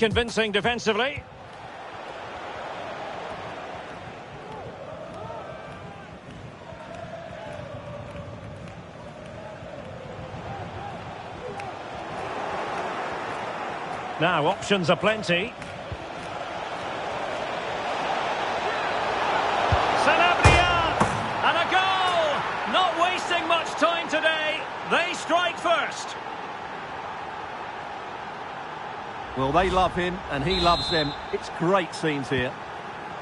convincing defensively. Now, options are plenty. And a goal! Not wasting much time today. They strike first. Well, they love him and he loves them. It's great scenes here.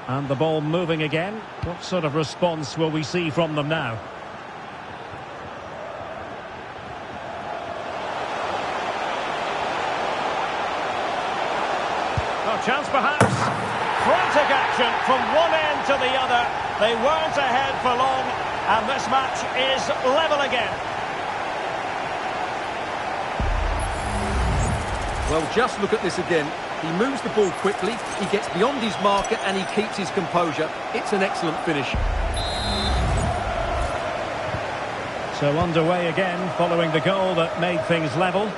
And the ball moving again. What sort of response will we see from them now? Oh, chance perhaps. Frantic action from one end to the other. They weren't ahead for long, and this match is level again. Well, just look at this again. He moves the ball quickly, he gets beyond his marker and he keeps his composure. It's an excellent finish. So underway again, following the goal that made things level.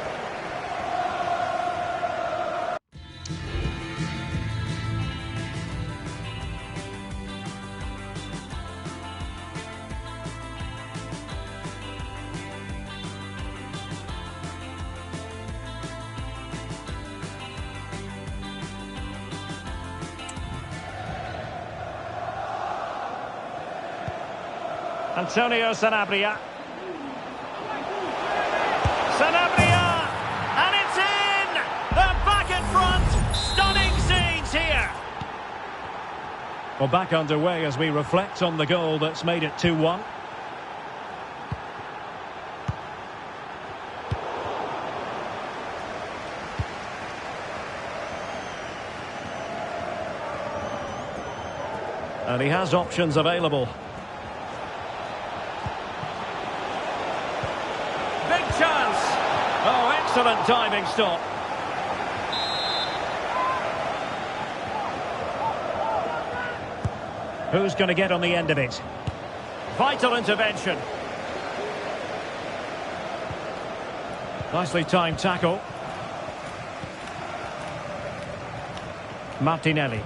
Antonio Sanabria. Sanabria! And it's in! They're back in front! Stunning scenes here! Well, back underway as we reflect on the goal that's made it 2-1. And he has options available. Big chance. Oh, excellent diving stop. Who's going to get on the end of it? Vital intervention. Nicely timed tackle. Martinelli.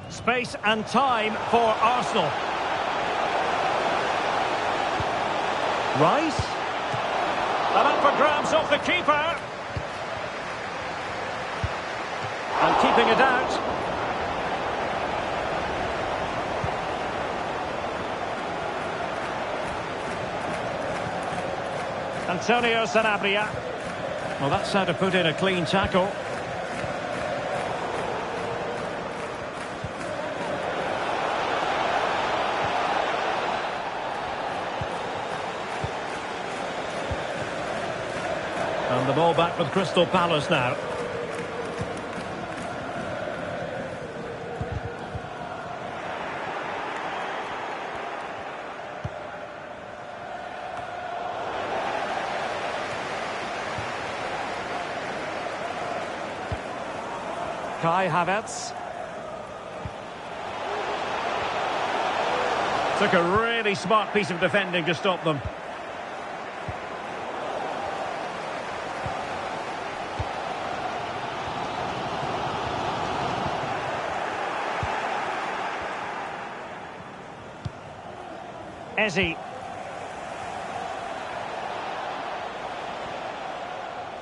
Space and time for Arsenal. Rice. And up for grabs off the keeper. And keeping it out. Antonio Sanabria. Well, that's how to put in a clean tackle. And the ball back with Crystal Palace now. Kai Havertz. Took a really smart piece of defending to stop them. Eze.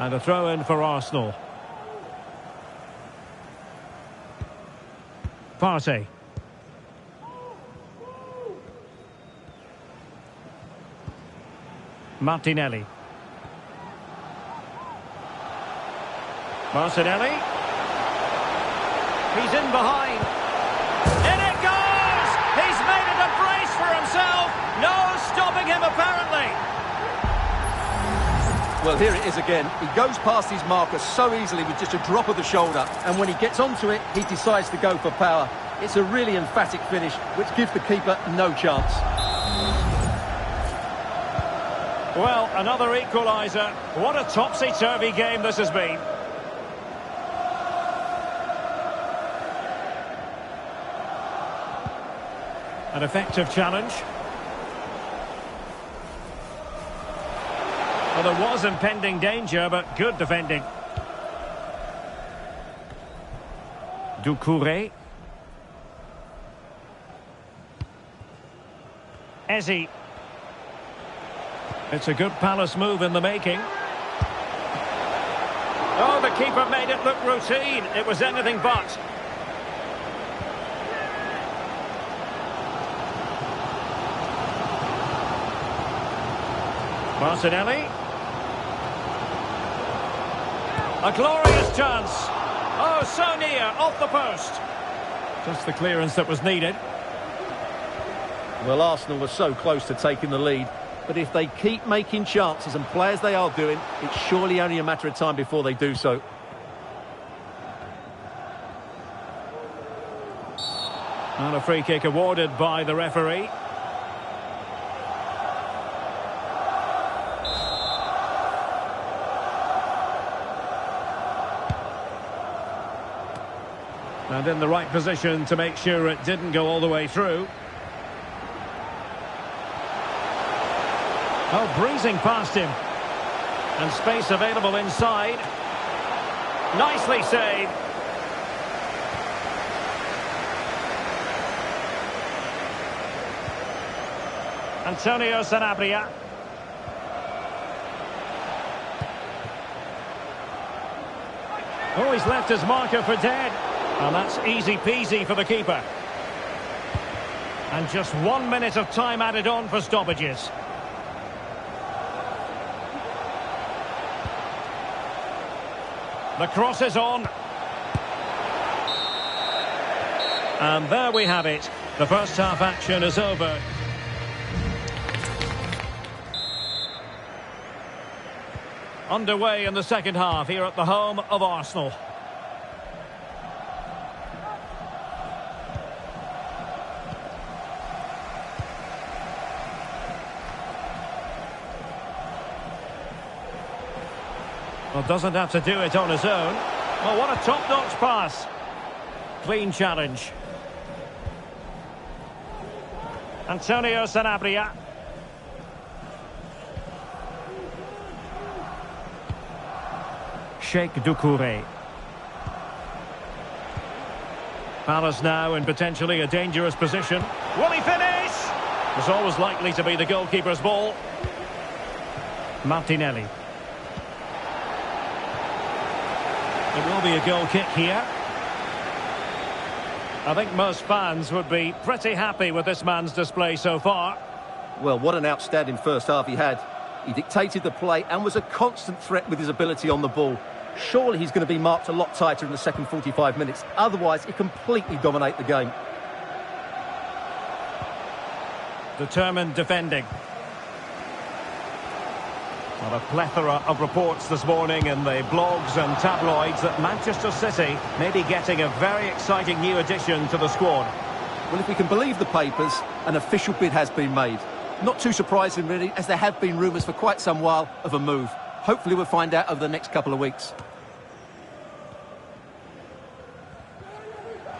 And a throw in for Arsenal. Partey. Martinelli. Martinelli. He's in behind. In it goes! He's made it a brace for himself. No stopping him, apparently. Well, here it is again. He goes past his marker so easily with just a drop of the shoulder. And when he gets onto it, he decides to go for power. It's a really emphatic finish, which gives the keeper no chance. Well, another equaliser. What a topsy-turvy game this has been. An effective challenge. Well, there was impending danger, but good defending. Doucouré. Ezi. It's a good Palace move in the making. Oh, the keeper made it look routine. It was anything but. Martinelli. A glorious chance. Oh, so near, off the post. Just the clearance that was needed. Well, Arsenal were so close to taking the lead, but if they keep making chances and play as they are doing, it's surely only a matter of time before they do so. And a free kick awarded by the referee. And in the right position to make sure it didn't go all the way through. Oh, breezing past him. And space available inside. Nicely saved. Antonio Sanabria. Oh, he's left his marker for dead. And that's easy peasy for the keeper. And just 1 minute of time added on for stoppages. The cross is on. And there we have it. The first half action is over. Underway in the second half here at the home of Arsenal. Well, doesn't have to do it on his own. Well, what a top-notch pass. Clean challenge. Antonio Sanabria. Sheikh Doucouré. Palace now in potentially a dangerous position. Will he finish? It's always likely to be the goalkeeper's ball. Martinelli. It will be a goal kick here. I think most fans would be pretty happy with this man's display so far. Well, what an outstanding first half he had. He dictated the play and was a constant threat with his ability on the ball. Surely he's going to be marked a lot tighter in the second 45 minutes. Otherwise, he completely dominate the game. Determined defending. Well, a plethora of reports this morning in the blogs and tabloids that Manchester City may be getting a very exciting new addition to the squad. Well, if we can believe the papers, an official bid has been made. Not too surprising, really, as there have been rumours for quite some while of a move. Hopefully we'll find out over the next couple of weeks.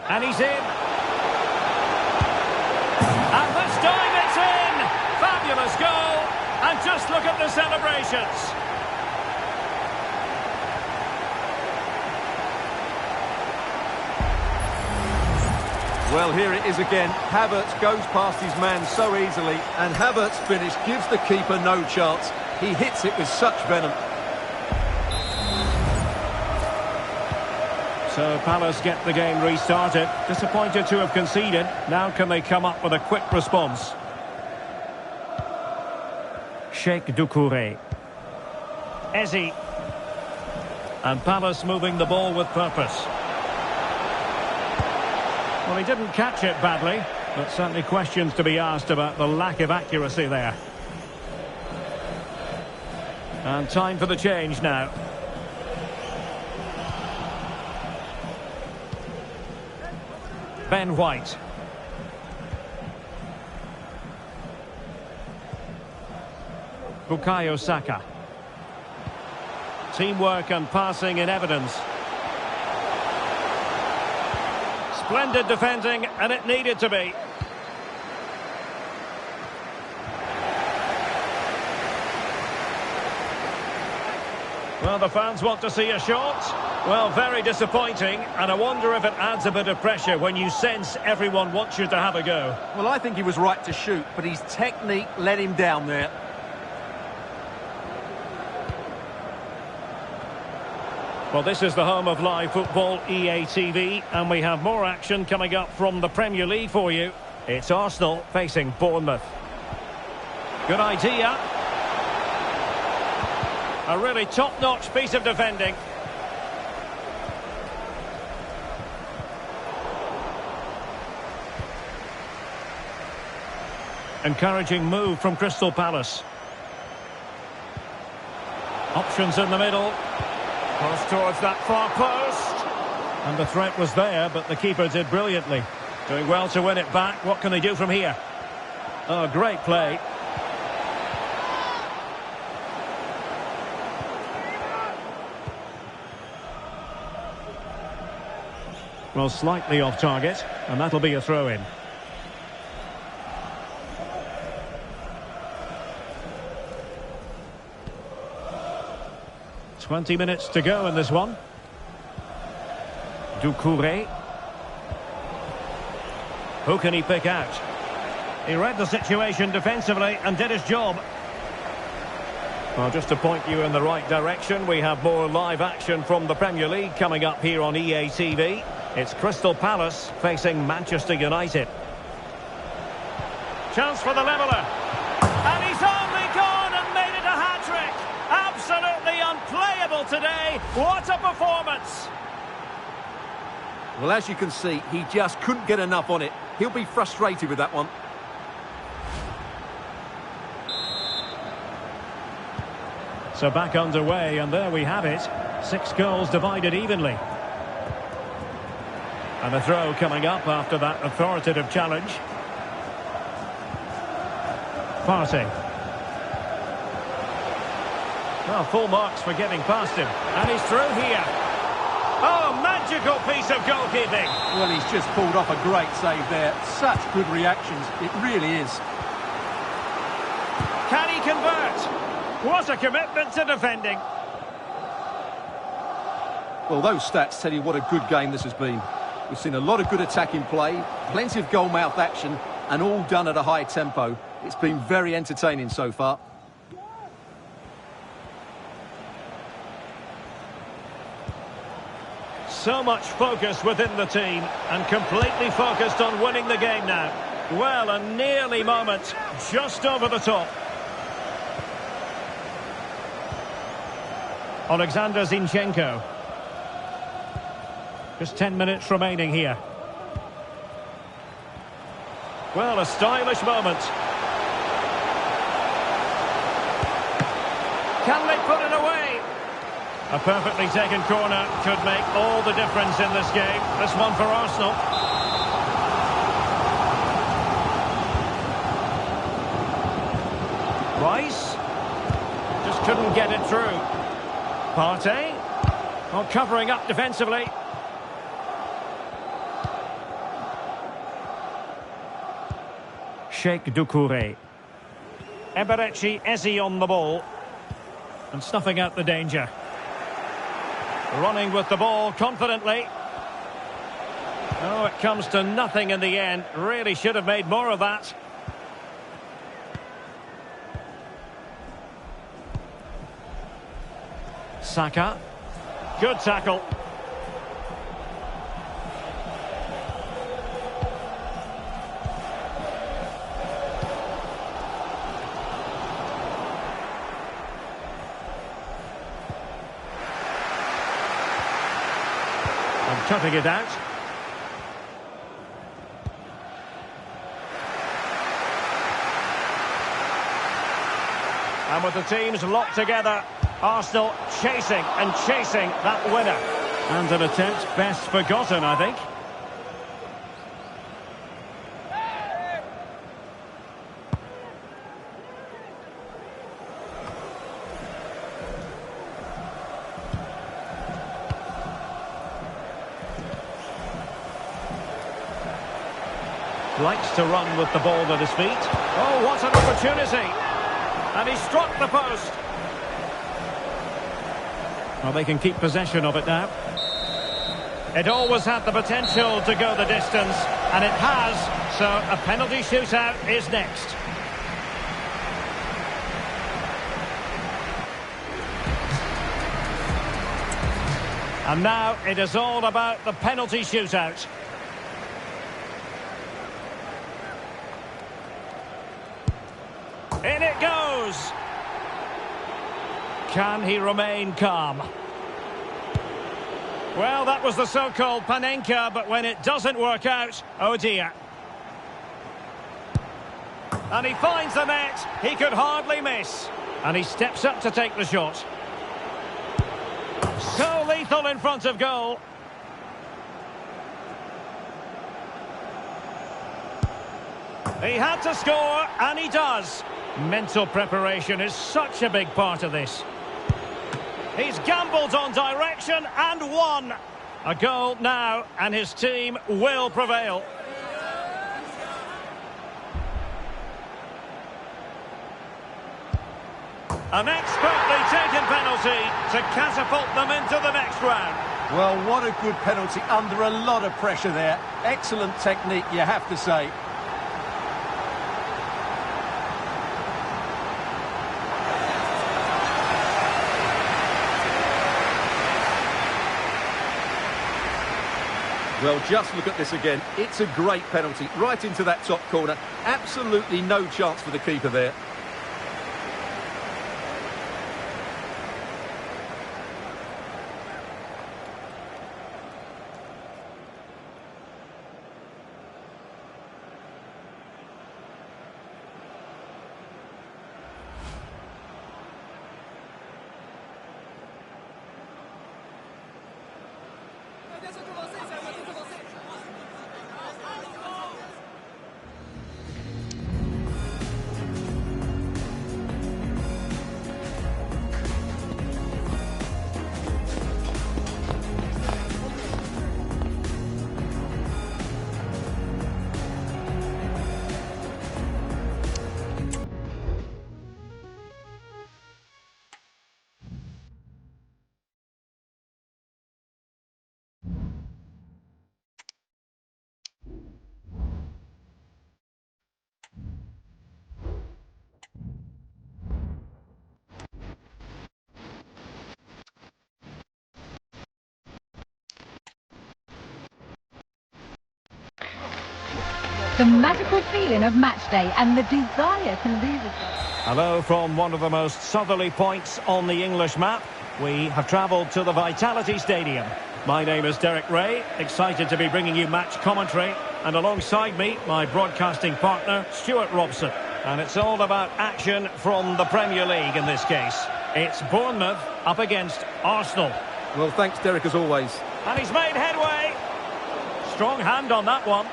And he's in. And this time it's in! Fabulous goal! And just look at the celebrations. Well, here it is again. Havertz goes past his man so easily, and Havertz's finish gives the keeper no chance. He hits it with such venom. So Palace get the game restarted. Disappointed to have conceded. Now can they come up with a quick response? Sheikh Doucouré. Ezi. And Palace moving the ball with purpose. Well, he didn't catch it badly, but certainly questions to be asked about the lack of accuracy there. And time for the change now. Ben White. Bukayo Saka. Teamwork and passing in evidence. Splendid defending, and it needed to be. Well, the fans want to see a shot. Well, very disappointing, and I wonder if it adds a bit of pressure when you sense everyone wants you to have a go. Well, I think he was right to shoot, but his technique let him down there. Well, this is the home of live football, EA TV, and we have more action coming up from the Premier League for you. It's Arsenal facing Bournemouth. Good idea. A really top-notch piece of defending. Encouraging move from Crystal Palace. Options in the middle. Cross towards that far post. And the threat was there, but the keeper did brilliantly. Doing well to win it back. What can they do from here? Oh, great play. Well, slightly off target, and that'll be a throw-in. "20 minutes to go in this one. Doucouré. Who can he pick out? He read the situation defensively and did his job. Well, just to point you in the right direction, we have more live action from the Premier League coming up here on EA TV. It's Crystal Palace facing Manchester United. Chance for the leveller. And he's only gone and made it a hat-trick. Absolutely unplayable today. What a performance. Well, as you can see, he just couldn't get enough on it. He'll be frustrated with that one. So back underway, and there we have it. 6 goals divided evenly. And a throw coming up after that authoritative challenge. Partey. Well, full marks for getting past him. And he's through here. Oh, magical piece of goalkeeping. Well, he's just pulled off a great save there. Such good reactions. It really is. Can he convert? What a commitment to defending. Well, those stats tell you what a good game this has been. We've seen a lot of good attacking play, plenty of goal-mouth action, and all done at a high tempo. It's been very entertaining so far. So much focus within the team, and completely focused on winning the game now. Well, a nearly moment, just over the top. Alexander Zinchenko. Just 10 minutes remaining here. Well, a stylish moment. Can they put it away? A perfectly taken corner could make all the difference in this game. This one for Arsenal. Rice. Just couldn't get it through. Partey. Oh, covering up defensively. Sheikh Doucouré. Eberechi Eze on the ball. And snuffing out the danger. Running with the ball confidently. Oh, it comes to nothing in the end. Really should have made more of that. Saka. Good tackle. And cutting it out. And with the teams locked together, Arsenal chasing and chasing that winner. And an attempt best forgotten, I think. Likes to run with the ball at his feet. Oh, what an opportunity. And he struck the post. Well, they can keep possession of it now. It always had the potential to go the distance, and it has, so a penalty shootout is next. And now it is all about the penalty shootout. In it goes! Can he remain calm? Well, that was the so-called Panenka, but when it doesn't work out, oh dear. And he finds the net. He could hardly miss. And he steps up to take the shot. So lethal in front of goal. He had to score, and he does. Mental preparation is such a big part of this. He's gambled on direction and won. A goal now, and his team will prevail. An expertly taken penalty to catapult them into the next round. Well, what a good penalty under a lot of pressure there. Excellent technique, you have to say. Well, just look at this again. It's a great penalty, right into that top corner. Absolutely no chance for the keeper there. The magical feeling of match day and the desire to lose it. Hello from one of the most southerly points on the English map. We have travelled to the Vitality Stadium. My name is Derek Ray, excited to be bringing you match commentary. And alongside me, my broadcasting partner, Stuart Robson. And it's all about action from the Premier League in this case. It's Bournemouth up against Arsenal. Well, thanks, Derek, as always. And he's made headway. Strong hand on that one.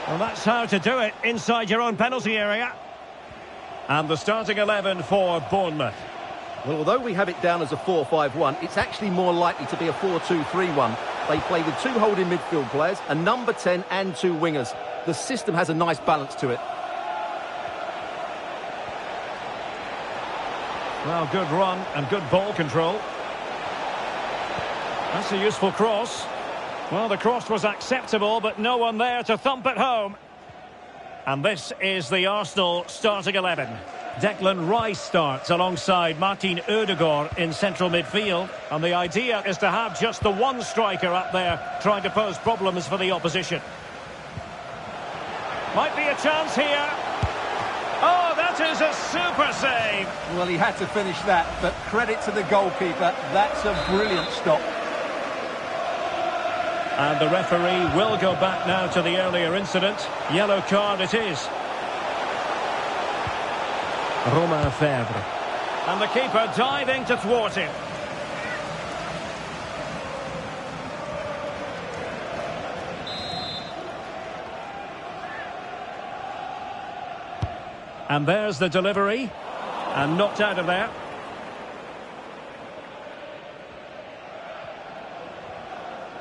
Well, that's how to do it inside your own penalty area. And the starting 11 for Bournemouth. Well, although we have it down as a 4-5-1, it's actually more likely to be a 4-2-3-1. They play with two holding midfield players, a number 10 and two wingers. The system has a nice balance to it. Well, good run and good ball control. That's a useful cross. Well, the cross was acceptable, but no one there to thump it home. And this is the Arsenal starting 11. Declan Rice starts alongside Martin Ødegaard in central midfield. And the idea is to have just the one striker up there trying to pose problems for the opposition. Might be a chance here. Oh, that is a super save. Well, he had to finish that, but credit to the goalkeeper. That's a brilliant stop. And the referee will go back now to the earlier incident. Yellow card it is. Romain Fèvre. And the keeper diving to thwart him. And there's the delivery. And knocked out of there.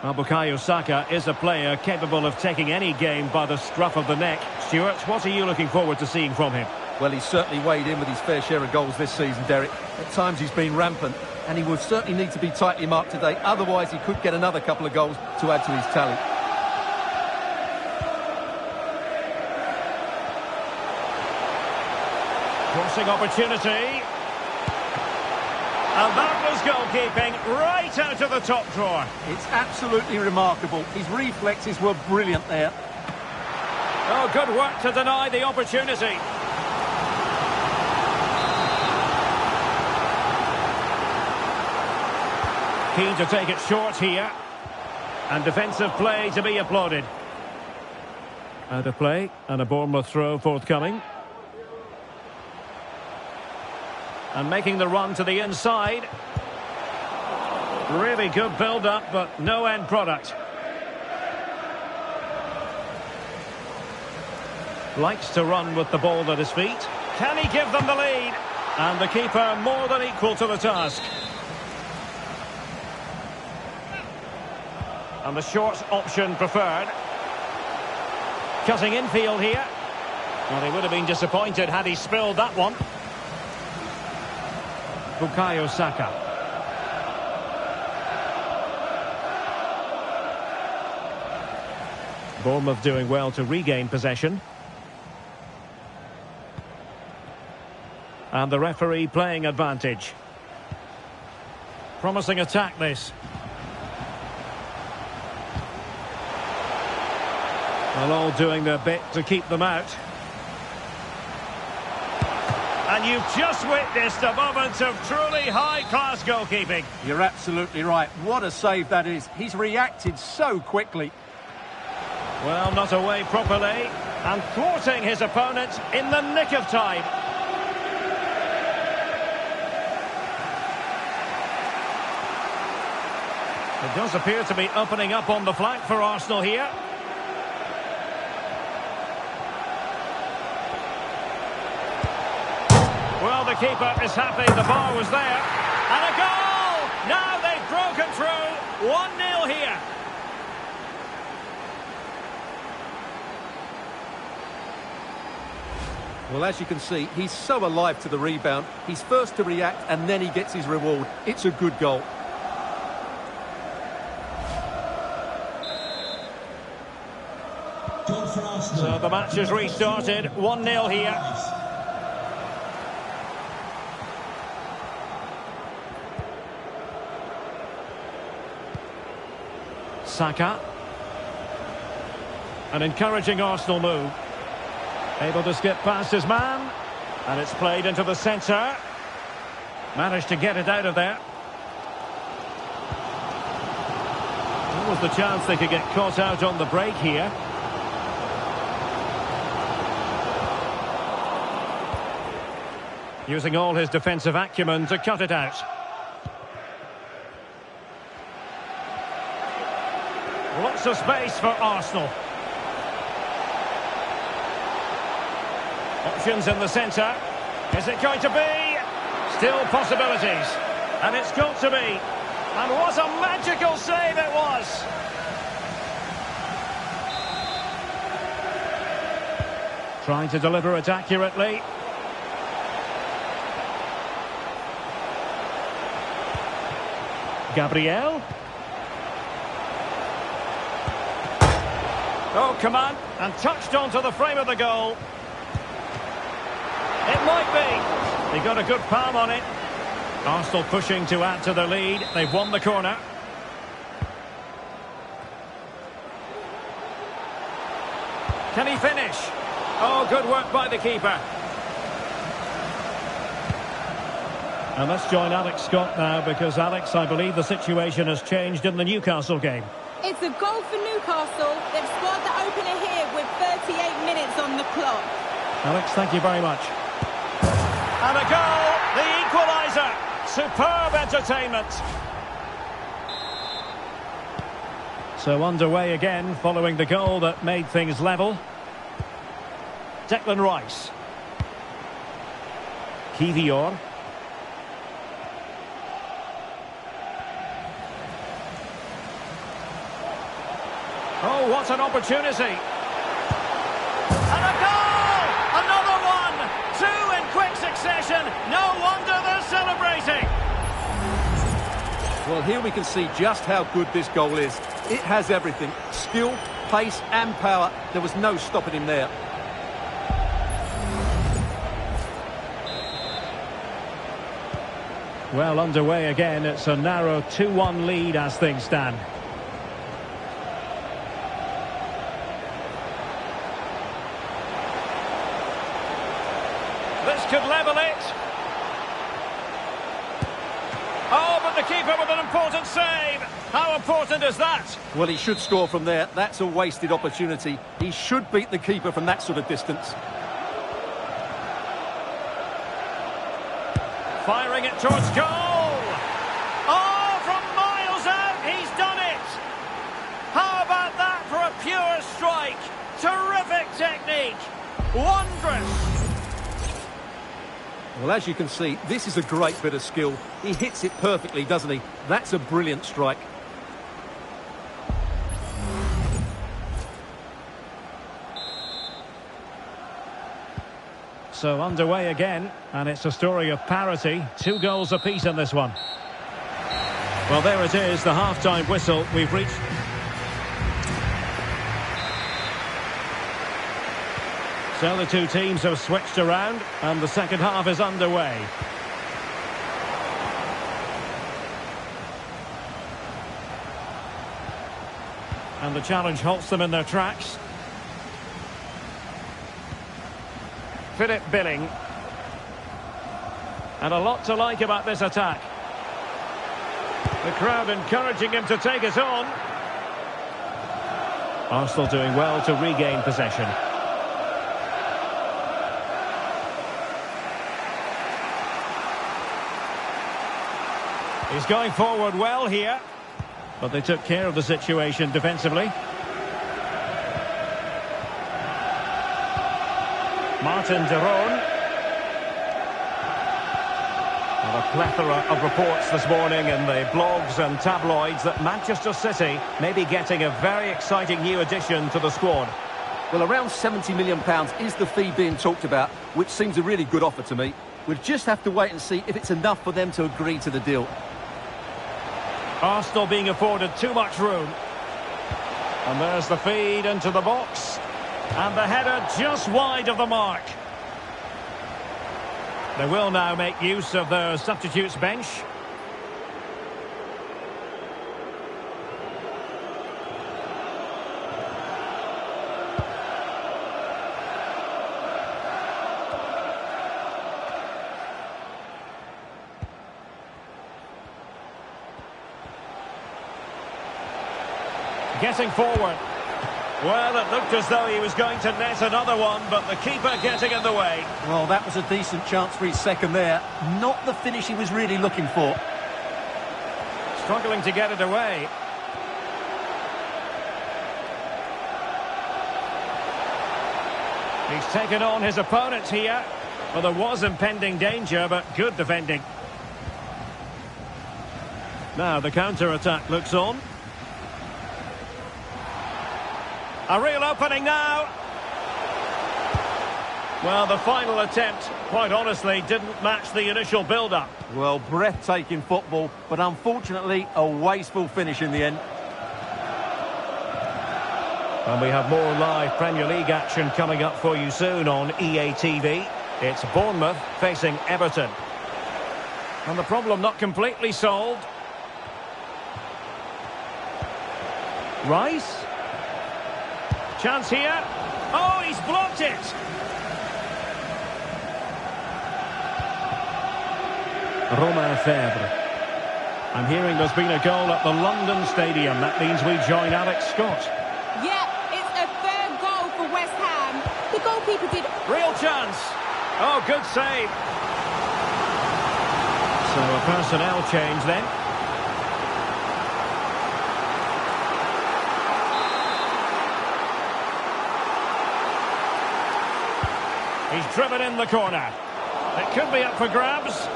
Well, Bukayo Saka is a player capable of taking any game by the scruff of the neck. Stuart, what are you looking forward to seeing from him? Well, he's certainly weighed in with his fair share of goals this season, Derek. At times he's been rampant, and he will certainly need to be tightly marked today. Otherwise, he could get another couple of goals to add to his tally. Crossing opportunity. And that was goalkeeping right out of the top drawer. It's absolutely remarkable. His reflexes were brilliant there. Oh, good work to deny the opportunity. Keen to take it short here. And defensive play to be applauded. Out of play, and a Bournemouth throw forthcoming. And making the run to the inside. Really good build-up, but no end product. Likes to run with the ball at his feet. Can he give them the lead? And the keeper more than equal to the task. And the short option preferred. Cutting infield here. Well, he would have been disappointed had he spilled that one. Bukayo Saka. Bournemouth doing well to regain possession. And the referee playing advantage. Promising attack this. Well, all doing their bit to keep them out. And you've just witnessed a moment of truly high-class goalkeeping. You're absolutely right. What a save that is. He's reacted so quickly. Well, not away properly. And thwarting his opponent in the nick of time. It does appear to be opening up on the flank for Arsenal here. Well, the keeper is happy the bar was there. And a goal! Now they've broken through. 1-0 here. Well, as you can see, he's so alive to the rebound. He's first to react and then he gets his reward. It's a good goal. So the match has restarted. 1-0 here. Saka. An encouraging Arsenal move. Able to skip past his man. And it's played into the centre. Managed to get it out of there. What was the chance they could get caught out on the break here? Using all his defensive acumen to cut it out. Lots of space for Arsenal. Options in the centre. Is it going to be? Still possibilities. And it's got to be. And what a magical save it was. Trying to deliver it accurately. Gabriel. Oh, come on. And touched onto the frame of the goal. It might be. They got a good palm on it. Arsenal pushing to add to the lead. They've won the corner. Can he finish? Oh, good work by the keeper. And let's join Alex Scott now, because, Alex, I believe the situation has changed in the Newcastle game. It's a goal for Newcastle. They've scored the opener here with 38 minutes on the clock. Alex, thank you very much. And a goal, the equaliser. Superb entertainment. So underway again following the goal that made things level. Declan Rice. Kivior. Oh, what an opportunity. And a goal! Another one! 2-0! Well, here we can see just how good this goal is. It has everything. Skill, pace and power. There was no stopping him there. Well, underway again. It's a narrow 2-1 lead as things stand. This could level it. Oh, but the keeper with an important save. How important is that? Well, he should score from there. That's a wasted opportunity. He should beat the keeper from that sort of distance. Firing it towards goal. Oh, from miles out, he's done it. How about that for a pure strike? Terrific technique. Wondrous. Well, as you can see, this is a great bit of skill. He hits it perfectly, doesn't he? That's a brilliant strike. So underway again, and it's a story of parity. 2 goals apiece in this one. Well, there it is, the half-time whistle. We've reached... So the two teams have switched around, and the second half is underway. And the challenge halts them in their tracks. Philip Billing. And a lot to like about this attack. The crowd encouraging him to take it on. Arsenal doing well to regain possession. He's going forward well here. But they took care of the situation defensively. Martin de Roon. Well, a plethora of reports this morning in the blogs and tabloids that Manchester City may be getting a very exciting new addition to the squad. Well, around £70 million is the fee being talked about, which seems a really good offer to me. We'll just have to wait and see if it's enough for them to agree to the deal. Arsenal being afforded too much room. And there's the feed into the box. And the header just wide of the mark. They will now make use of their substitutes bench. Getting forward. Well, it looked as though he was going to net another one, but the keeper getting in the way. Well, that was a decent chance for his second there. Not the finish he was really looking for. Struggling to get it away. He's taken on his opponent here. Well, there was impending danger, but good defending. Now the counter-attack looks on. A real opening now. Well, the final attempt, quite honestly, didn't match the initial build-up. Well, breathtaking football, but unfortunately a wasteful finish in the end. And we have more live Premier League action coming up for you soon on EA TV. It's Bournemouth facing Everton. And the problem not completely solved. Rice. Chance here. Oh, he's blocked it. Romain Fèvre. I'm hearing there's been a goal at the London Stadium. That means we join Alex Scott. Yep, it's a third goal for West Ham. The goalkeeper did... Real chance. Oh, good save. So a personnel change then. He's driven in the corner. It could be up for grabs.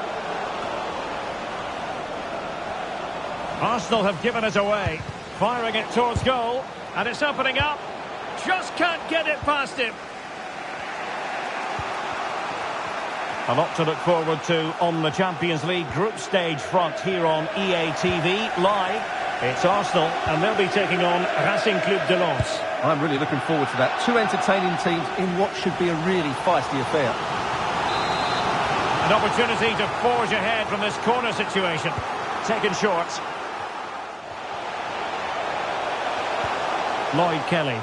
Arsenal have given it away. Firing it towards goal. And it's opening up. Just can't get it past him. A lot to look forward to on the Champions League group stage front here on EA TV live. It's Arsenal and they'll be taking on Racing Club de Lens. I'm really looking forward to that. Two entertaining teams in what should be a really feisty affair. An opportunity to forge ahead from this corner situation. Taken short. Lloyd Kelly.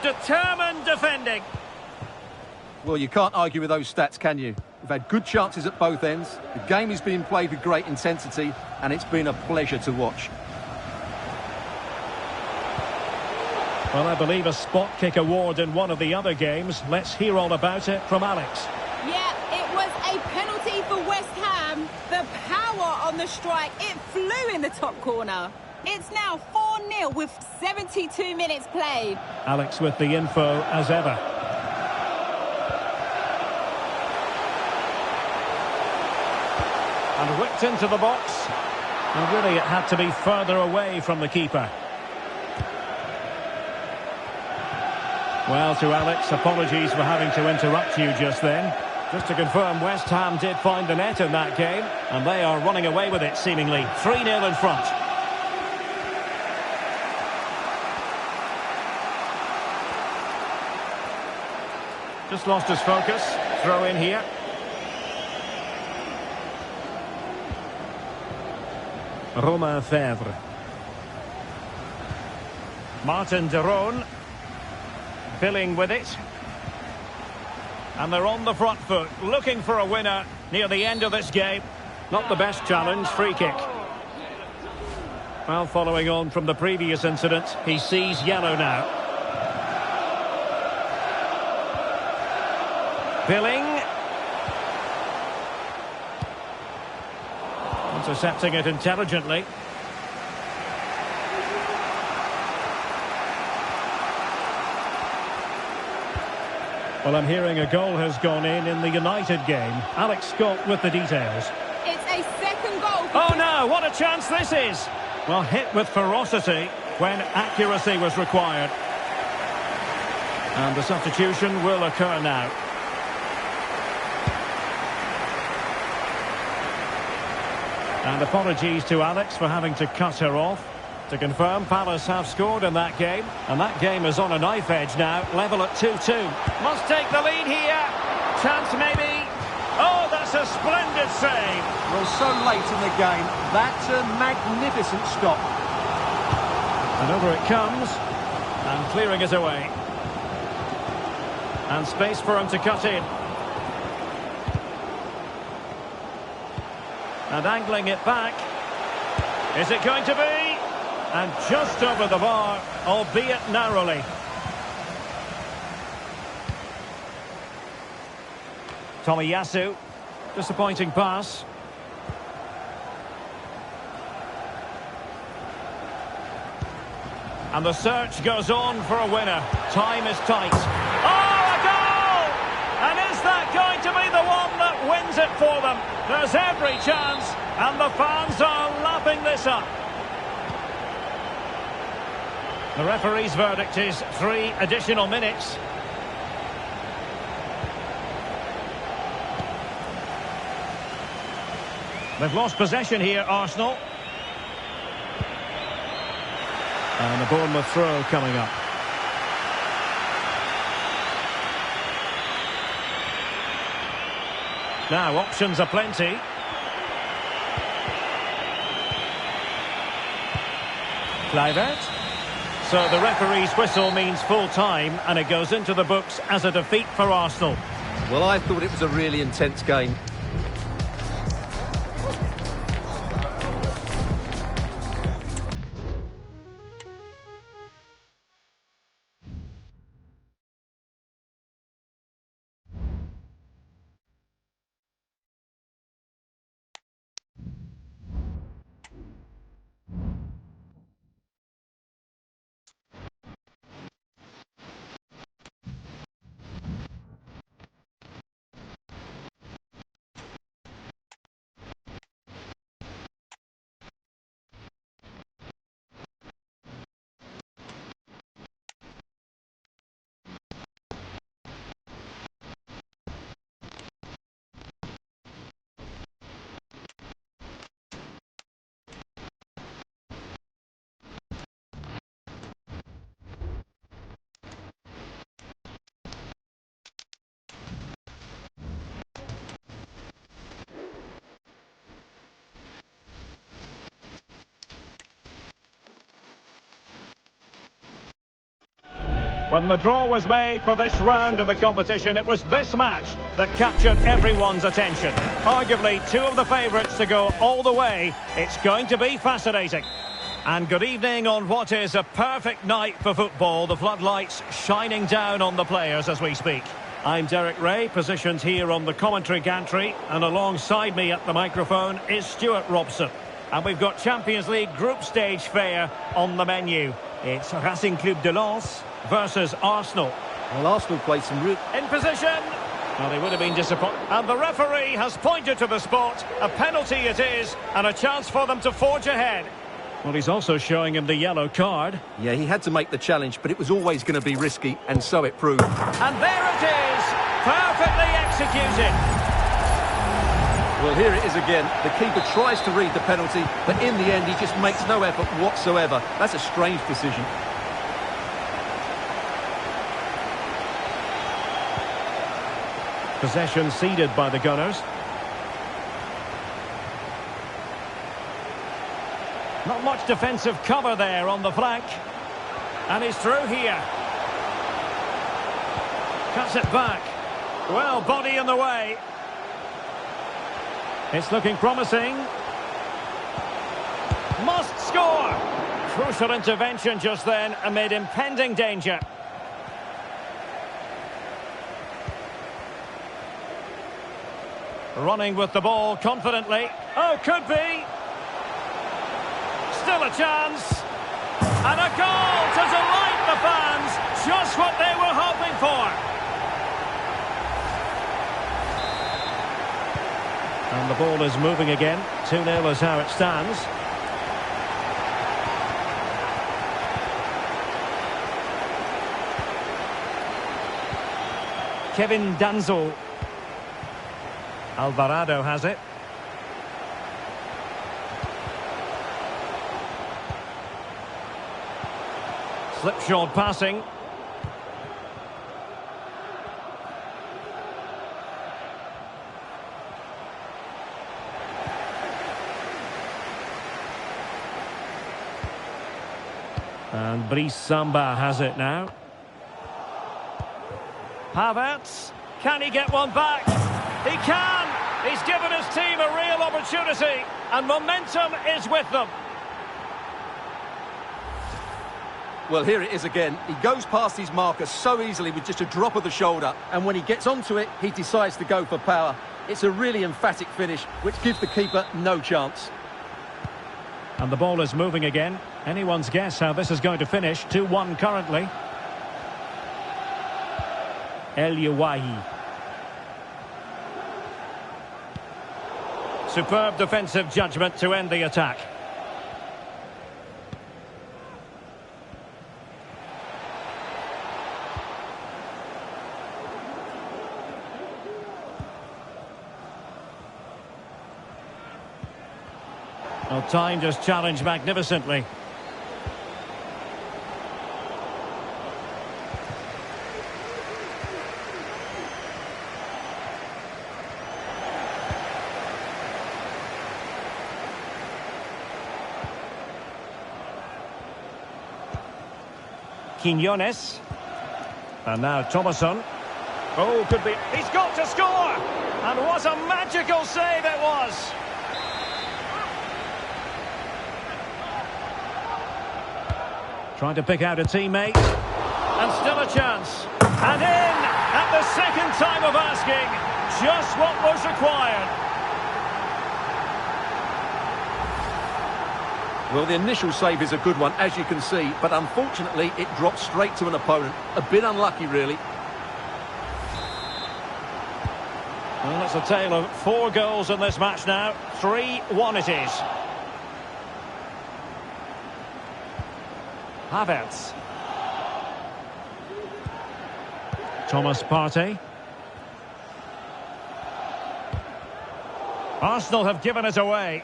Determined defending. Well, you can't argue with those stats, can you? We've had good chances at both ends. The game is being played with great intensity, and it's been a pleasure to watch. Well, I believe a spot kick award in one of the other games. Let's hear all about it from Alex. Yeah, it was a penalty for West Ham. The power on the strike, it flew in the top corner. It's now 4-0 with 72 minutes played. Alex with the info as ever. And whipped into the box. And really it had to be further away from the keeper. Well, to Alex, apologies for having to interrupt you just then. Just to confirm, West Ham did find the net in that game. And they are running away with it, seemingly. 3-0 in front. Just lost his focus. Throw in here. Romain Fèvre. Martin de Roon. Filling with it. And they're on the front foot, looking for a winner near the end of this game. Not the best challenge, free kick. Well, following on from the previous incident, he sees yellow now. Billing. Intercepting it intelligently. Well, I'm hearing a goal has gone in the United game. Alex Scott with the details. It's a second goal. Oh no, what a chance this is! Well, hit with ferocity when accuracy was required. And the substitution will occur now. And apologies to Alex for having to cut her off. To confirm, Palace have scored in that game. And that game is on a knife edge now, level at 2-2. Must take the lead here. Chance maybe. Oh, that's a splendid save. Well, so late in the game, that's a magnificent stop. And over it comes. And clearing it away. And space for him to cut in. And angling it back. Is it going to be? And just over the bar, albeit narrowly. Tomiyasu. Disappointing pass. And the search goes on for a winner. Time is tight. Oh, a goal! And is that going to be the one that wins it for them? There's every chance, and the fans are lapping this up. The referee's verdict is 3 additional minutes. They've lost possession here, Arsenal. And a Bournemouth throw coming up. Now, options are plenty. Kluivert. So the referee's whistle means full time, and it goes into the books as a defeat for Arsenal. Well, I thought it was a really intense game. When the draw was made for this round of the competition, it was this match that captured everyone's attention. Arguably two of the favourites to go all the way. It's going to be fascinating. And good evening on what is a perfect night for football. The floodlights shining down on the players as we speak. I'm Derek Ray, positioned here on the commentary gantry, and alongside me at the microphone is Stuart Robson. And we've got Champions League group stage fare on the menu. It's Racing Club de Lens versus Arsenal. Well, Arsenal played some real... In position. Well, they would have been disappointed. And the referee has pointed to the spot. A penalty it is, and a chance for them to forge ahead. Well, he's also showing him the yellow card. Yeah, he had to make the challenge, but it was always going to be risky, and so it proved. And there it is, perfectly executed. Well, here it is again. The keeper tries to read the penalty, but in the end, he just makes no effort whatsoever. That's a strange decision. Possession ceded by the Gunners. Not much defensive cover there on the flank. And he's through here. Cuts it back. Well, body in the way. It's looking promising. Must score. Crucial intervention just then amid impending danger. Running with the ball confidently. Oh, could be. Still a chance. And a goal to delight the fans. Just what they were hoping for. And the ball is moving again. 2-0 is how it stands. Kevin Danzo. Alvarado has it. Slipshod passing. And Brice Samba has it now. Havertz. Can he get one back? He can! He's given his team a real opportunity, and momentum is with them. Well, here it is again. He goes past his marker so easily with just a drop of the shoulder, and when he gets onto it, he decides to go for power. It's a really emphatic finish, which gives the keeper no chance. And the ball is moving again. Anyone's guess how this is going to finish. 2-1 currently. El Yawahi. Superb defensive judgment to end the attack. Well, timed his challenge magnificently. Quinones. And now Thomasson. Oh, could be. He's got to score! And what a magical save it was! Trying to pick out a teammate. And still a chance. And in! At the second time of asking. Just what was required. Well, the initial save is a good one, as you can see, but unfortunately it drops straight to an opponent. A bit unlucky, really. Well, it's a tale of 4 goals in this match now. 3-1 it is. Havertz. Thomas Partey. Arsenal have given it away.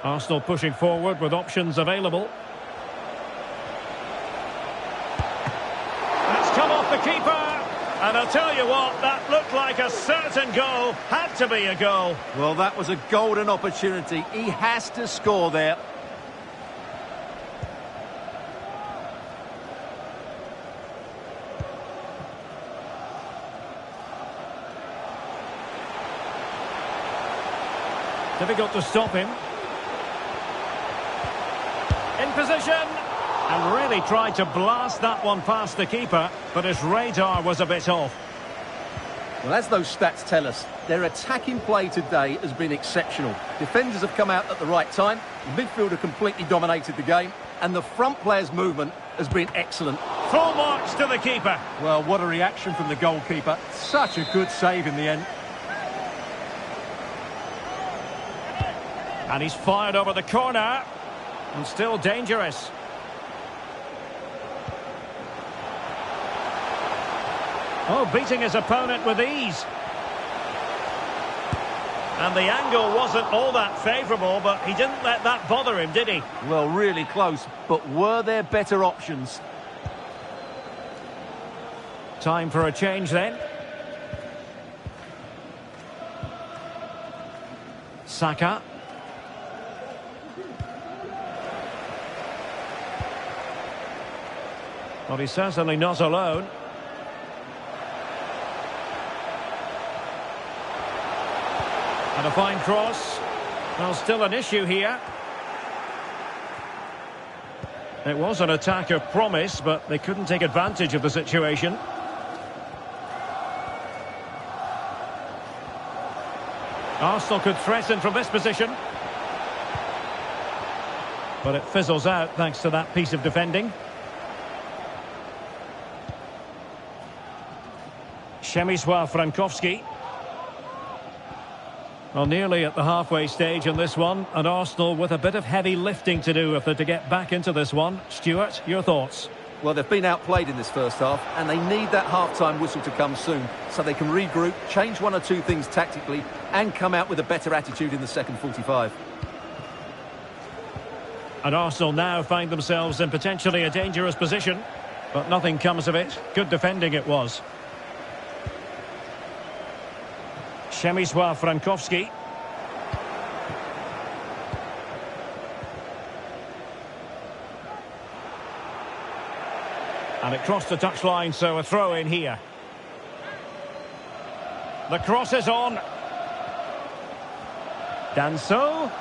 Arsenal pushing forward with options available. That's come off the keeper. And I'll tell you what, that looked like a certain goal. Had to be a goal. Well, that was a golden opportunity. He has to score there. Difficult to stop him. In position. And really tried to blast that one past the keeper, but his radar was a bit off. Well, as those stats tell us, their attacking play today has been exceptional. Defenders have come out at the right time, the midfielder completely dominated the game, and the front player's movement has been excellent. Full marks to the keeper. Well, what a reaction from the goalkeeper. Such a good save in the end. And he's fired over the corner. And still dangerous. Oh, beating his opponent with ease. And the angle wasn't all that favourable, but he didn't let that bother him, did he? Well, really close, but were there better options? Time for a change then. Saka. Well, he's certainly not alone. And a fine cross. Well, still an issue here. It was an attack of promise, but they couldn't take advantage of the situation. Arsenal could threaten from this position. But it fizzles out thanks to that piece of defending. Frankowski. Well, nearly at the halfway stage in this one, and Arsenal with a bit of heavy lifting to do if they're to get back into this one. Stuart, your thoughts? Well, they've been outplayed in this first half, and they need that half-time whistle to come soon, so they can regroup, change one or two things tactically, and come out with a better attitude in the second 45. And Arsenal now find themselves in potentially a dangerous position, but nothing comes of it. Good defending it was. Frankowski. And it crossed the touchline, so a throw in here. The cross is on. Danso.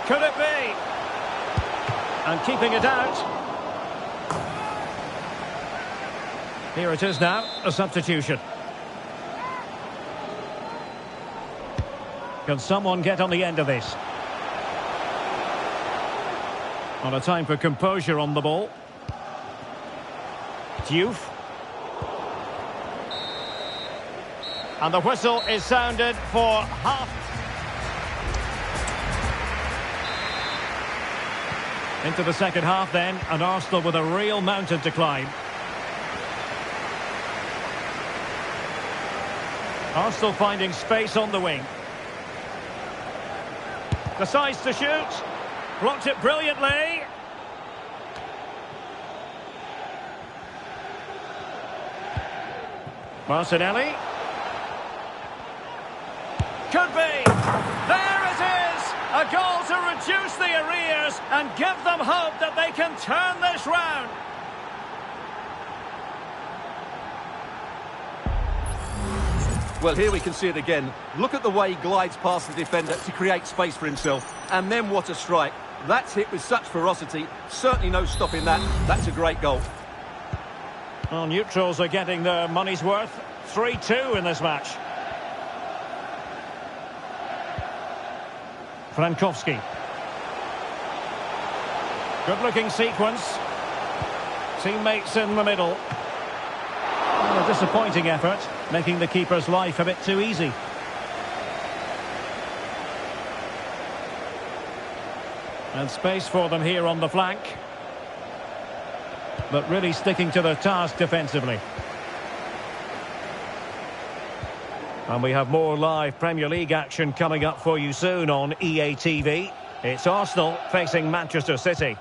Could it be? And keeping it out. Here it is now, a substitution. Can someone get on the end of this? On a time for composure on the ball. Diouf. And the whistle is sounded for half. Into the second half then, and Arsenal with a real mountain to climb. Arsenal finding space on the wing. Decides to shoot. Blocked it brilliantly. Martinelli. Could be. There it is. A goal to reduce the arrears and give them hope that they can turn this round. Well, here we can see it again. Look at the way he glides past the defender to create space for himself. And then what a strike. That's hit with such ferocity. Certainly no stopping that. That's a great goal. Well, neutrals are getting their money's worth. 3-2 in this match. Frankowski. Good-looking sequence. Teammates in the middle. A disappointing effort, making the keeper's life a bit too easy. And space for them here on the flank. But really sticking to their task defensively. And we have more live Premier League action coming up for you soon on EA TV. It's Arsenal facing Manchester City.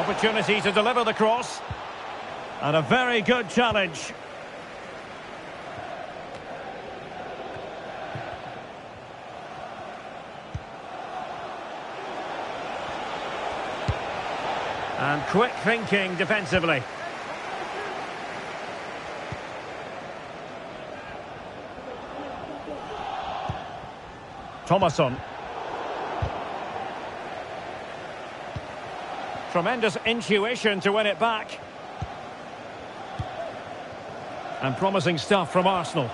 Opportunity to deliver the cross. And a very good challenge. And quick thinking defensively. Thomasson. Tremendous intuition to win it back. And promising stuff from Arsenal.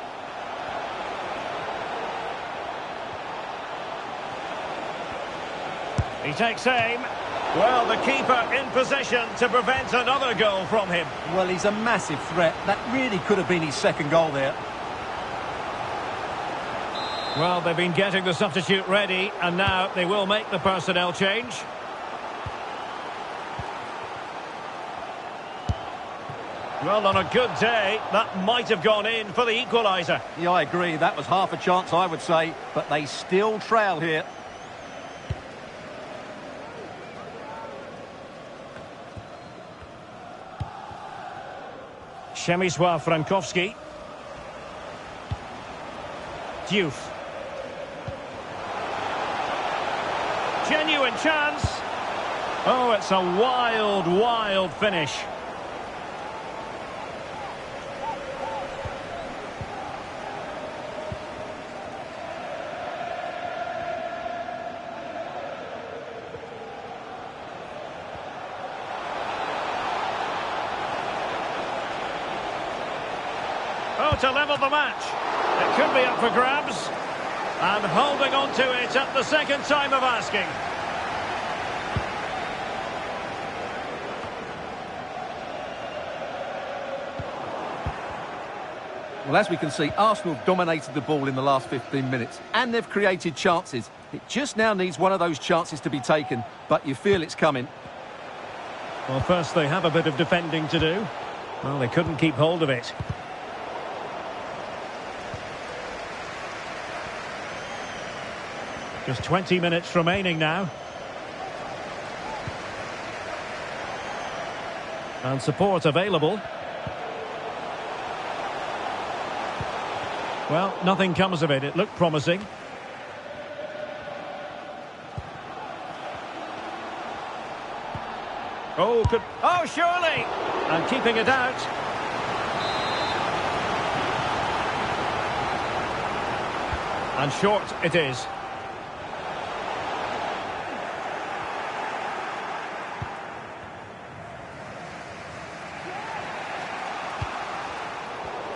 He takes aim. Well, the keeper in position to prevent another goal from him. Well, he's a massive threat. That really could have been his second goal there. Well, they've been getting the substitute ready, and now they will make the personnel change. Well, on a good day, that might have gone in for the equaliser. Yeah, I agree. That was half a chance, I would say. But they still trail here. Przemysław Frankowski. Diouf. Genuine chance. Oh, it's a wild, wild finish. Oh, to level the match. It could be up for grabs. And holding on to it at the second time of asking. Well, as we can see, Arsenal have dominated the ball in the last 15 minutes. And they've created chances. It just now needs one of those chances to be taken. But you feel it's coming. Well, first they have a bit of defending to do. Well, they couldn't keep hold of it. Just 20 minutes remaining now. And support available. Well, nothing comes of it. It looked promising. Oh, good. Oh, surely! And keeping it out. And short it is.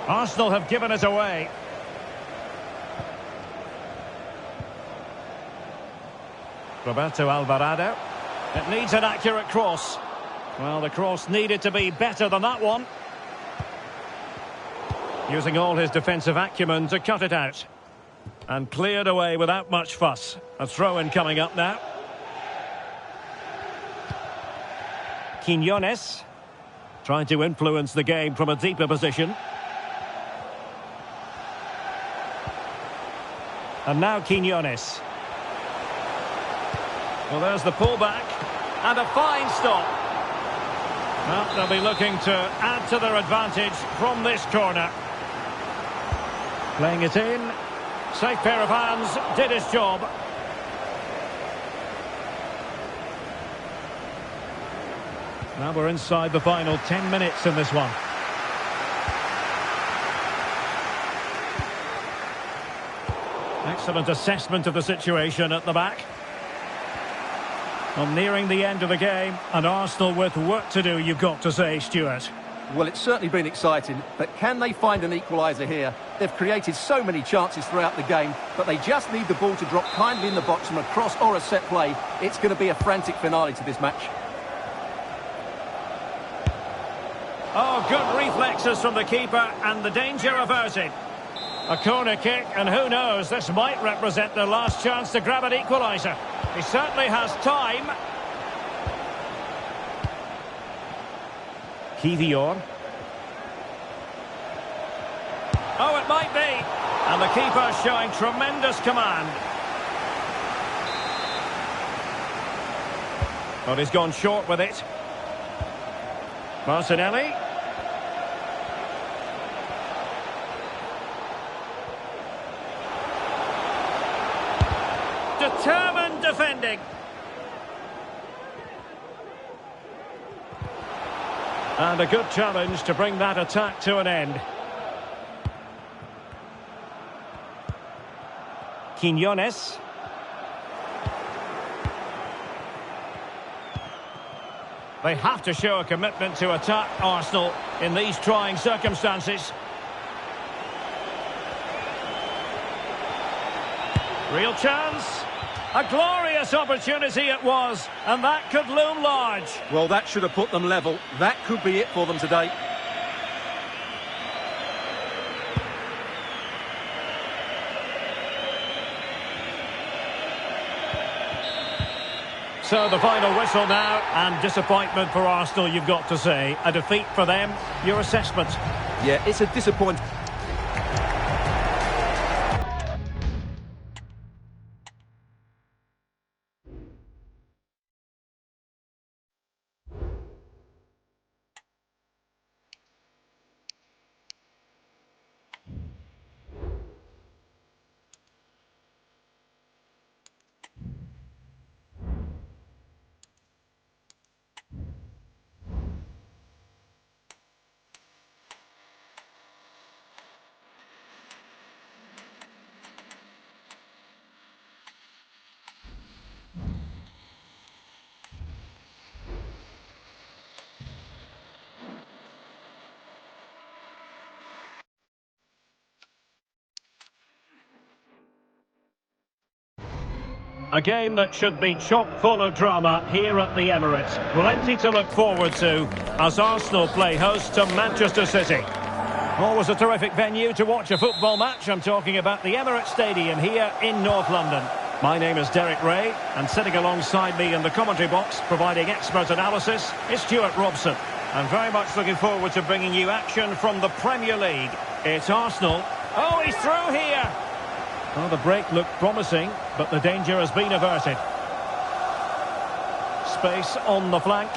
Arsenal have given it away. Roberto Alvarado. It needs an accurate cross. Well, the cross needed to be better than that one. Using all his defensive acumen to cut it out. And cleared away without much fuss. A throw-in coming up now. Quinones. Trying to influence the game from a deeper position. And now Quinones. Well, there's the pullback. And a fine stop. Well, they'll be looking to add to their advantage from this corner. Playing it in. Safe pair of hands. Did his job. Now we're inside the final 10 minutes in this one. Excellent assessment of the situation at the back. Well, nearing the end of the game, and Arsenal with work to do, you've got to say, Stuart. Well, it's certainly been exciting, but can they find an equaliser here? They've created so many chances throughout the game, but they just need the ball to drop kindly in the box from a cross or a set play. It's going to be a frantic finale to this match. Oh, good reflexes from the keeper, and the danger averted. A corner kick, and who knows, this might represent their last chance to grab an equaliser. He certainly has time. Kivior. Oh, it might be. And the keeper showing tremendous command. But he's gone short with it. Martinelli. Determined defending. And a good challenge to bring that attack to an end. Quinones. They have to show a commitment to attack Arsenal in these trying circumstances. Real chance. A glorious opportunity it was, and that could loom large. Well, that should have put them level. That could be it for them today. So the final whistle now, and disappointment for Arsenal, you've got to say. A defeat for them. Your assessment? Yeah, it's a disappointment. A game that should be chock full of drama here at the Emirates. Plenty to look forward to as Arsenal play host to Manchester City. Always a terrific venue to watch a football match. I'm talking about the Emirates Stadium here in North London. My name is Derek Ray, and sitting alongside me in the commentary box, providing expert analysis, is Stuart Robson. I'm very much looking forward to bringing you action from the Premier League. It's Arsenal. Oh, he's through here! Well, the break looked promising, but the danger has been averted. Space on the flank.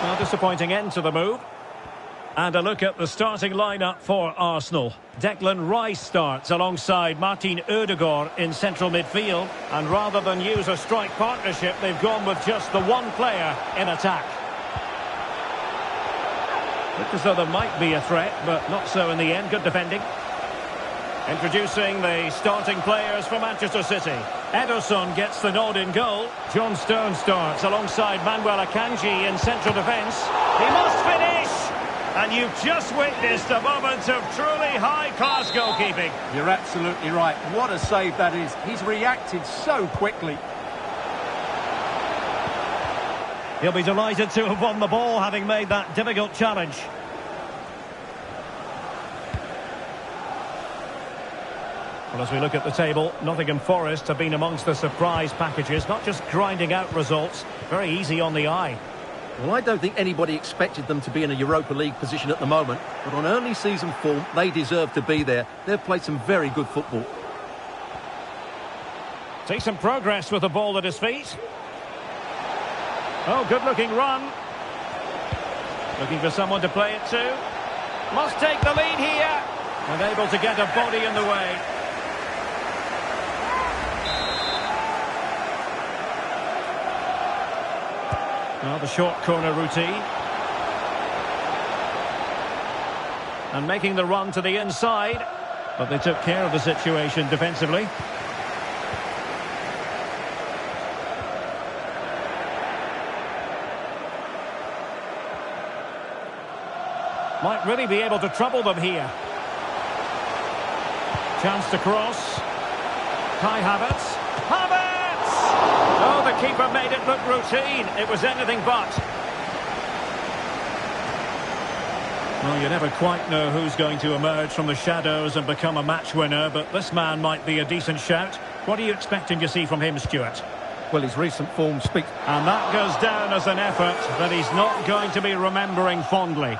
Well, disappointing end to the move. And a look at the starting lineup for Arsenal. Declan Rice starts alongside Martin Ødegaard in central midfield. And rather than use a strike partnership, they've gone with just the one player in attack. Looked as though there might be a threat, but not so in the end. Good defending. Introducing the starting players for Manchester City. Ederson gets the nod in goal. John Stones starts alongside Manuel Akanji in central defence. He must finish! And you've just witnessed a moment of truly high-class goalkeeping. You're absolutely right. What a save that is. He's reacted so quickly. He'll be delighted to have won the ball, having made that difficult challenge. Well, as we look at the table, Nottingham Forest have been amongst the surprise packages, not just grinding out results, very easy on the eye. Well, I don't think anybody expected them to be in a Europa League position at the moment, but on early season form, they deserve to be there. They've played some very good football. Decent progress with the ball at his feet. Oh, good-looking run. Looking for someone to play it to. Must take the lead here. And able to get a body in the way. Now the short corner routine. And making the run to the inside. But they took care of the situation defensively. Might really be able to trouble them here. Chance to cross. Kai Havertz. Havertz! Oh, the keeper made it look routine. It was anything but. Well, you never quite know who's going to emerge from the shadows and become a match winner, but this man might be a decent shout. What are you expecting to see from him, Stuart? Well, his recent form speaks. And that goes down as an effort that he's not going to be remembering fondly.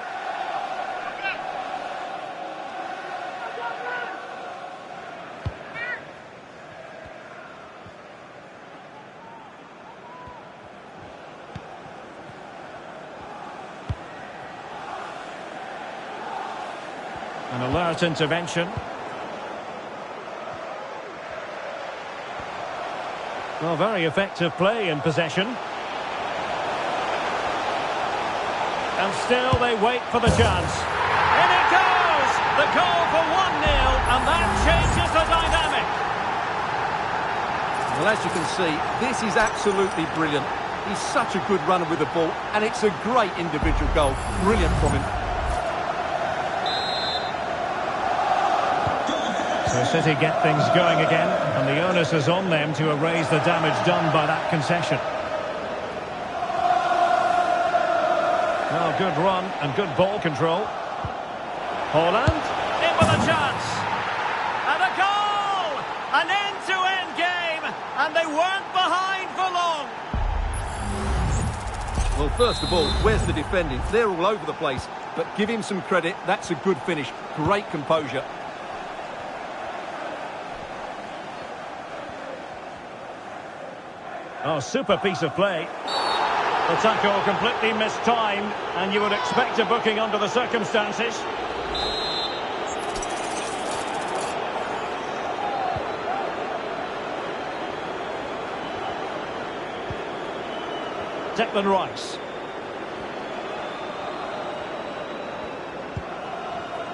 An alert intervention. Well, very effective play in possession. And still they wait for the chance. In it goes! The goal for 1-0, and that changes the dynamic. Well, as you can see, this is absolutely brilliant. He's such a good runner with the ball, and it's a great individual goal. Brilliant from him. So City get things going again, and the onus is on them to erase the damage done by that concession. Well, good run and good ball control. Haaland, in with a chance. And a goal! An end-to-end game, and they weren't behind for long. Well, first of all, where's the defending? They're all over the place, but give him some credit. That's a good finish. Great composure. Oh, super piece of play. The tackle completely mistimed, and you would expect a booking under the circumstances. Declan Rice.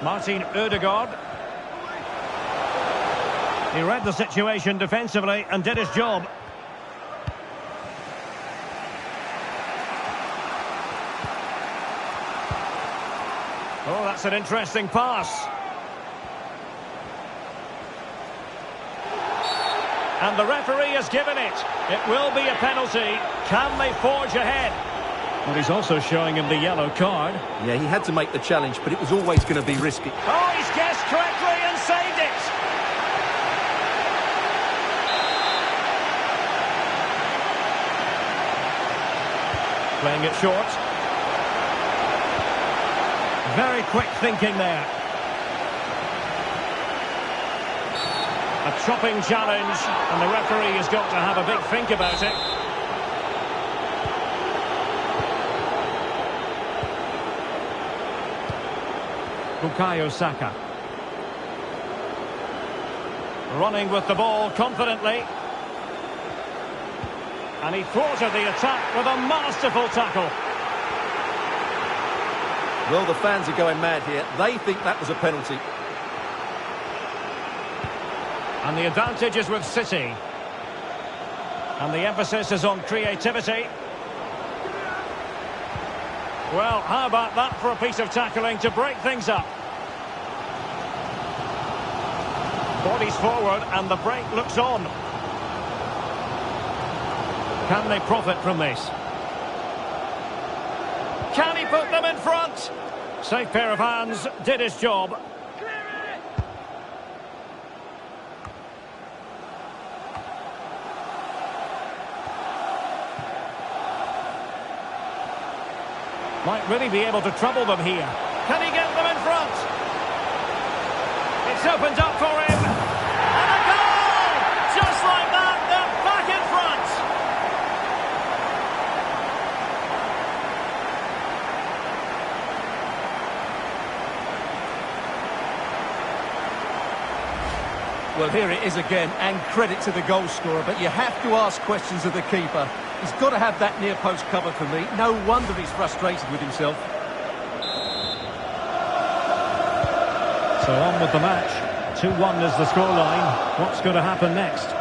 Martin Ødegaard. He read the situation defensively and did his job. Oh, that's an interesting pass. And the referee has given it. It will be a penalty. Can they forge ahead? Well, he's also showing him the yellow card. Yeah, he had to make the challenge, but it was always going to be risky. Oh, he's guessed correctly and saved it. Playing it short. Very quick thinking there. A chopping challenge, and the referee has got to have a big think about it. Bukayo Saka. Running with the ball confidently. And he thwarted the attack with a masterful tackle. Well, the fans are going mad here. They think that was a penalty. And the advantage is with City. And the emphasis is on creativity. Well, how about that for a piece of tackling to break things up? Bodies forward and the break looks on. Can they profit from this? Can he put them in front? Safe pair of hands, did his job. Might really be able to trouble them here. Can he get them in front? It's opened up for him. And a goal! Just like that, they're back in front. Well, here it is again, and credit to the goal scorer, but you have to ask questions of the keeper. He's got to have that near post covered for me. No wonder he's frustrated with himself. So on with the match. 2-1 is the scoreline. What's going to happen next?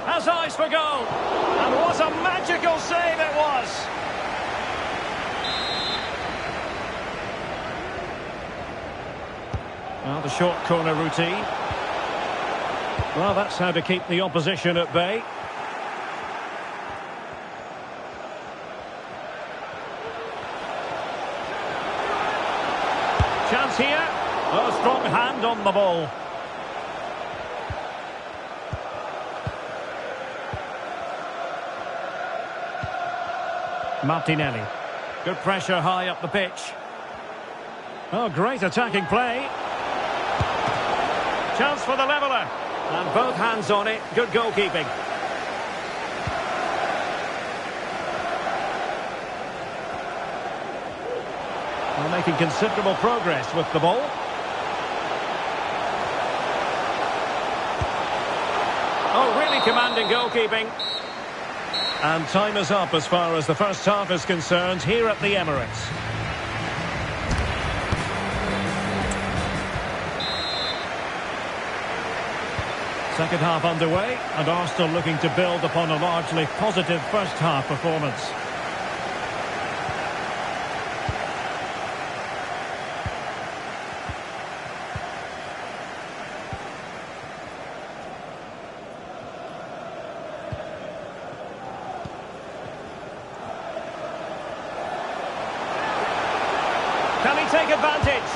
Has eyes for goal. And what a magical save it was. Well, the short corner routine. Well, that's how to keep the opposition at bay. Chance here. Oh, strong hand on the ball. Martinelli. Good pressure high up the pitch. Oh, great attacking play. Chance for the leveller. And both hands on it. Good goalkeeping. Well, making considerable progress with the ball. Oh, really commanding goalkeeping. And time is up as far as the first half is concerned here at the Emirates. Second half underway, and Arsenal looking to build upon a largely positive first half performance. Can he take advantage?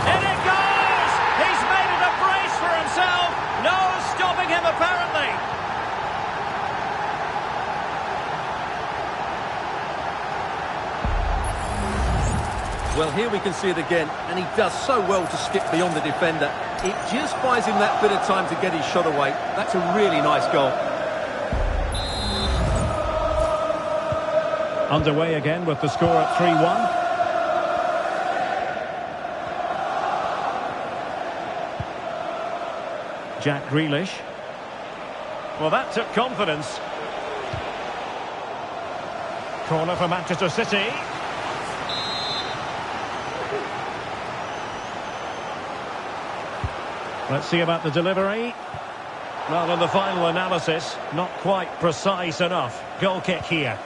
In it goes! He's made it a brace for himself. No stopping him, apparently. Well, here we can see it again, and he does so well to skip beyond the defender. It just buys him that bit of time to get his shot away. That's a really nice goal. Underway again with the score at 3-1. Jack Grealish. Well, that took confidence. Corner for Manchester City. Let's see about the delivery. Well, in the final analysis, not quite precise enough. Goal kick here.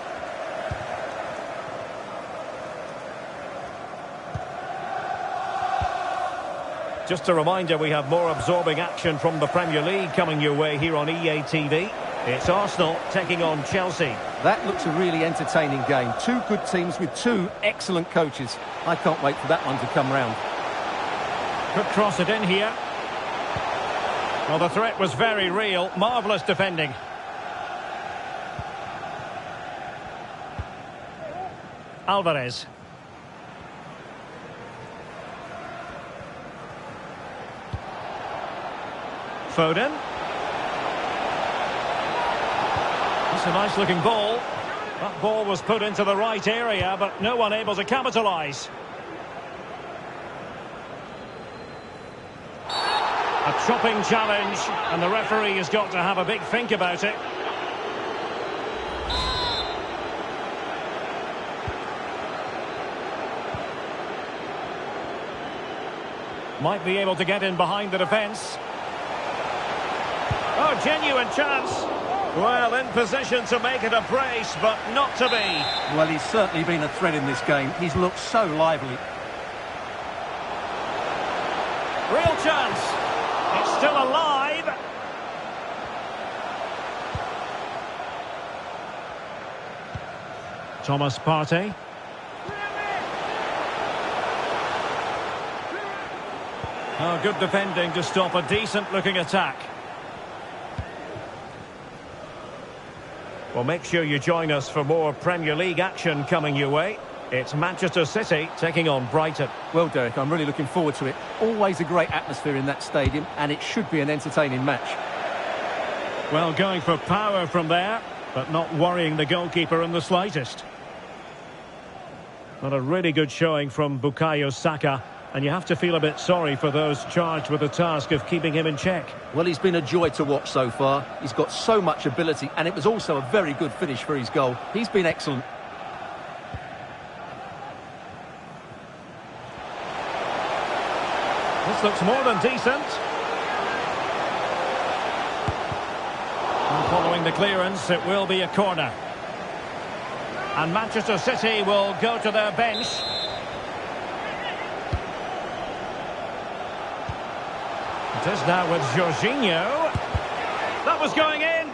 Just a reminder, we have more absorbing action from the Premier League coming your way here on EA TV. It's Arsenal taking on Chelsea. That looks a really entertaining game. Two good teams with two excellent coaches. I can't wait for that one to come round. Could cross it in here. Well, the threat was very real. Marvellous defending. Alvarez. Foden. That's a nice looking ball. That ball was put into the right area, but no one able to capitalise. A chopping challenge, and the referee has got to have a big think about it. Might be able to get in behind the defence. Oh, genuine chance. Well, in position to make it a brace, but not to be. Well, he's certainly been a threat in this game. He's looked so lively. Real chance. It's still alive. Thomas Partey. Oh, good defending to stop a decent-looking attack. Well, make sure you join us for more Premier League action coming your way. It's Manchester City taking on Brighton. Well, Derek, I'm really looking forward to it. Always a great atmosphere in that stadium, and it should be an entertaining match. Well, going for power from there, but not worrying the goalkeeper in the slightest. Not a really good showing from Bukayo Saka, and you have to feel a bit sorry for those charged with the task of keeping him in check. Well, he's been a joy to watch so far. He's got so much ability, and it was also a very good finish for his goal. He's been excellent. This looks more than decent. And following the clearance, it will be a corner. And Manchester City will go to their bench. It is now with Jorginho. That was going in.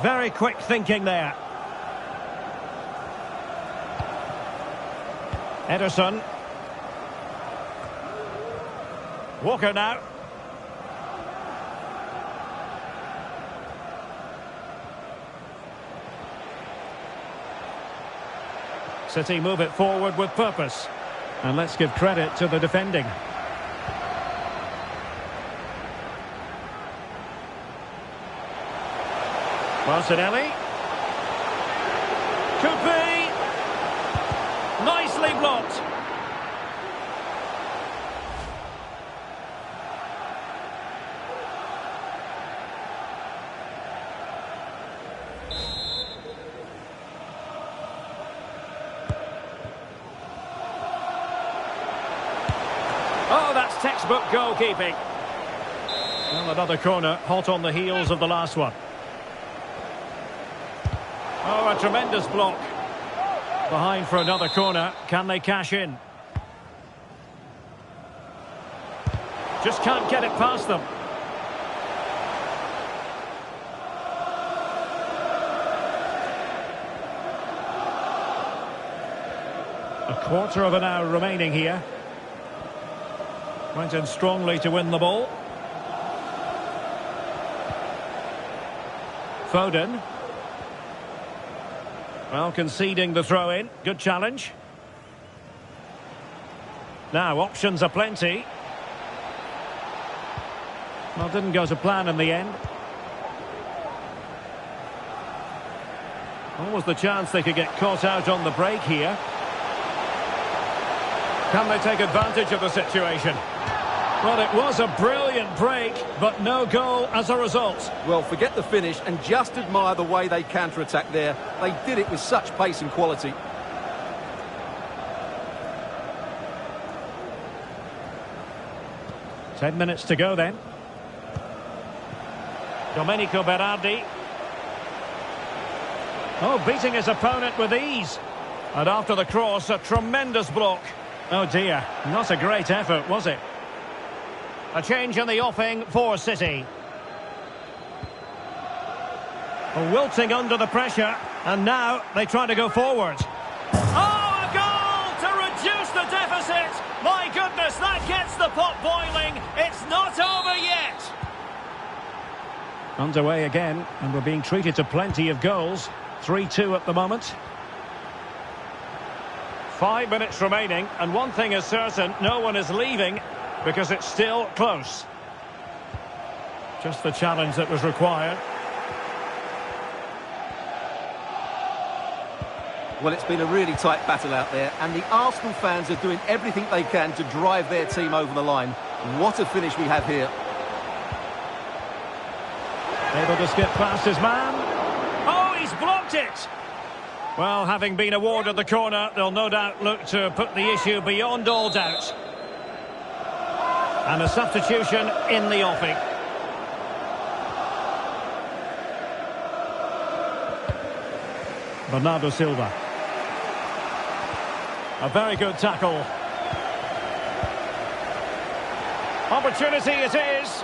Very quick thinking there. Ederson. Walker now. City move it forward with purpose. And let's give credit to the defending. Martinelli. Could be. Nicely blocked. Oh, that's textbook goalkeeping. Well, another corner, hot on the heels of the last one. Oh, a tremendous block. Behind for another corner. Can they cash in? Just can't get it past them. A quarter of an hour remaining here. Went in strongly to win the ball. Foden. Well, conceding the throw-in. Good challenge. Now, options are plenty. Well, didn't go to plan in the end. Always the chance they could get caught out on the break here. Can they take advantage of the situation? Well, it was a brilliant break, but no goal as a result. Well, forget the finish and just admire the way they counter-attacked there. They did it with such pace and quality. Ten minutes to go then. Domenico Berardi. Oh, beating his opponent with ease. And after the cross, a tremendous block. Oh dear, not a great effort, was it? A change in the offing for City. Wilting under the pressure, and now they try to go forward. Oh, a goal to reduce the deficit! My goodness, that gets the pot boiling. It's not over yet. Underway again, and we're being treated to plenty of goals. 3-2 at the moment. 5 minutes remaining, and one thing is certain, no one is leaving because it's still close. Just the challenge that was required. Well, it's been a really tight battle out there, and the Arsenal fans are doing everything they can to drive their team over the line. What a finish we have here. Able to skip past his man. Oh, he's blocked it! Well, having been awarded the corner, they'll no doubt look to put the issue beyond all doubt. And a substitution in the offing. Bernardo Silva. A very good tackle. Opportunity it is.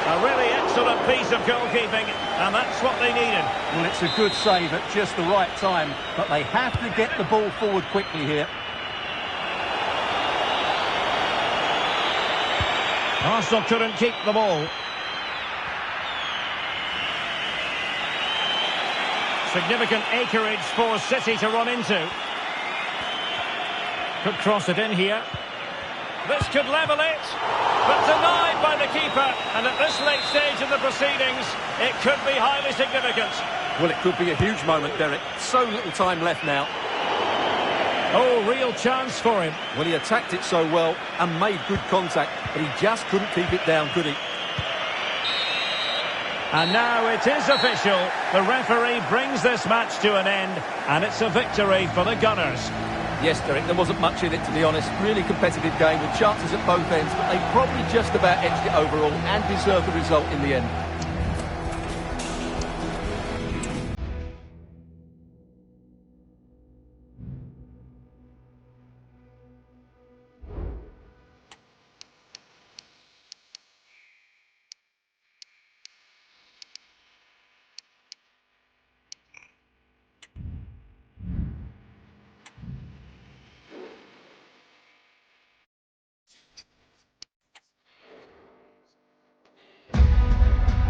A really excellent piece of goalkeeping, and that's what they needed. Well, it's a good save at just the right time, but they have to get the ball forward quickly here. Arsenal couldn't keep the ball. Significant acreage for City to run into. Could cross it in here. This could level it, but denied by the keeper. And at this late stage of the proceedings, it could be highly significant. Well, it could be a huge moment, Derek. So little time left now. Oh, real chance for him. Well, he attacked it so well and made good contact, but he just couldn't keep it down, could he? And now it is official. The referee brings this match to an end, and it's a victory for the Gunners. Yes, Derek, there wasn't much in it, to be honest. Really competitive game with chances at both ends, but they probably just about edged it overall and deserved the result in the end.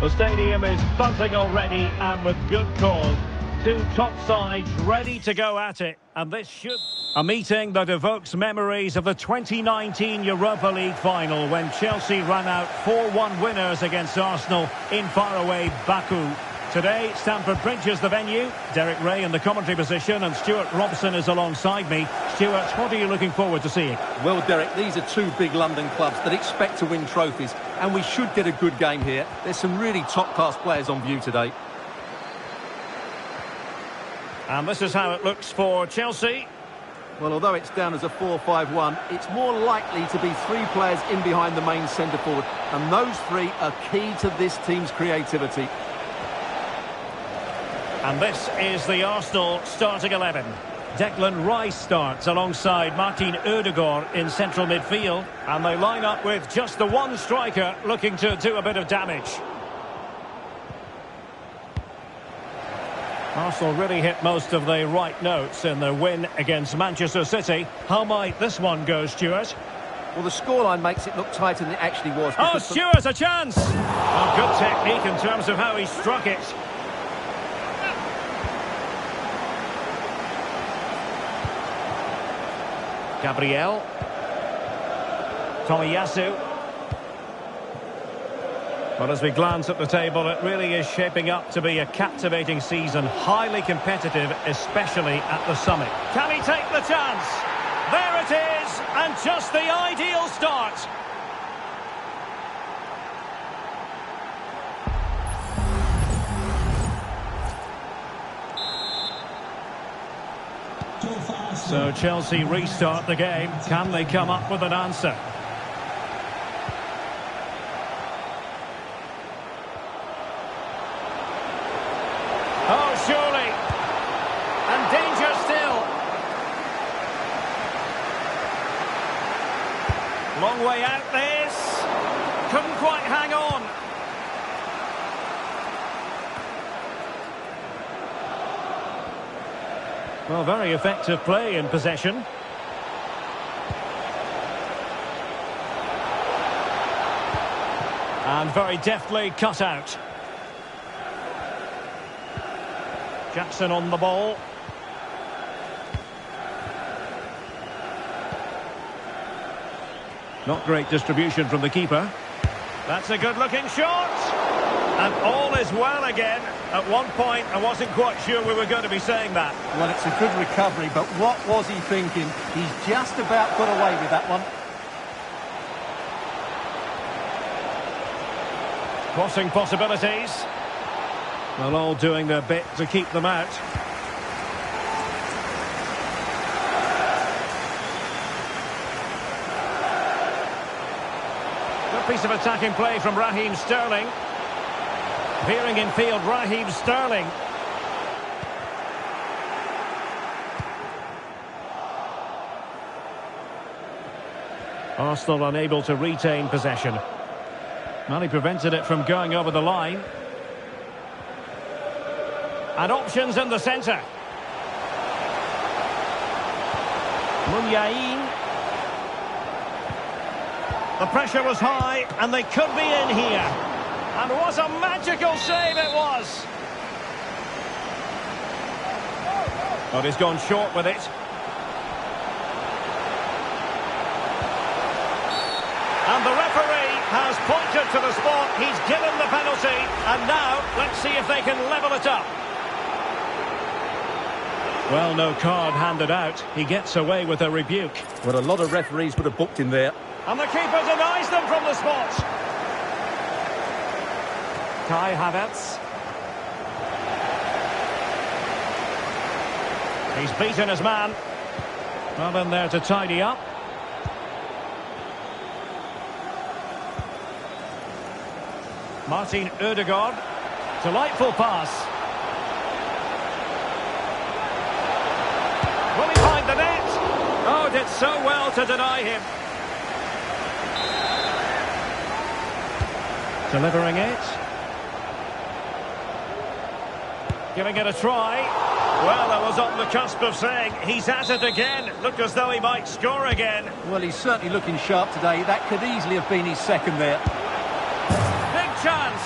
The stadium is buzzing already, and with good cause. Two top sides ready to go at it, and this should... A meeting that evokes memories of the 2019 Europa League final when Chelsea ran out 4-1 winners against Arsenal in faraway Baku. Today, Stamford Bridge is the venue. Derek Ray in the commentary position and Stuart Robson is alongside me. Stuart, what are you looking forward to seeing? Well, Derek, these are two big London clubs that expect to win trophies, and we should get a good game here. There's some really top-class players on view today. And this is how it looks for Chelsea. Well, although it's down as a 4-5-1, it's more likely to be three players in behind the main centre-forward, and those three are key to this team's creativity. And this is the Arsenal starting 11. Declan Rice starts alongside Martin Ødegaard in central midfield. And they line up with just the one striker looking to do a bit of damage. Arsenal really hit most of the right notes in their win against Manchester City. How might this one go, Stuart? Well, the scoreline makes it look tighter than it actually was. Oh, Stuart, a chance! Oh, good technique in terms of how he struck it. Gabriel. Tomiyasu. Well, as we glance at the table, it really is shaping up to be a captivating season, highly competitive, especially at the summit. Can he take the chance? There it is, and just the ideal start. So Chelsea restart the game. Can they come up with an answer? Oh, surely. And danger still. Long way out this. Couldn't quite hang on. Well, very effective play in possession. And very deftly cut out. Jackson on the ball. Not great distribution from the keeper. That's a good-looking shot. And all is well again. At one point, I wasn't quite sure we were going to be saying that. Well, it's a good recovery, but what was he thinking? He's just about got away with that one. Crossing possibilities. Well, all doing their bit to keep them out. Good piece of attacking play from Raheem Sterling. Appearing in field, Raheem Sterling. Arsenal unable to retain possession. Well, he prevented it from going over the line. And options in the centre. Munyain. The pressure was high, and they could be in here. And what a magical save it was! But he's gone short with it. And the referee has pointed to the spot. He's given the penalty. And now, let's see if they can level it up. Well, no card handed out. He gets away with a rebuke. Well, a lot of referees would have booked him there. And the keeper denies them from the spot. Kai Havertz. He's beaten his man. Well in there to tidy up. Martin Ødegaard. Delightful pass. Will he find the net? Oh, did so well to deny him. Delivering it. Giving it a try. Well, I was on the cusp of saying he's at it again. Looked as though he might score again. Well, he's certainly looking sharp today. That could easily have been his second there. Big chance.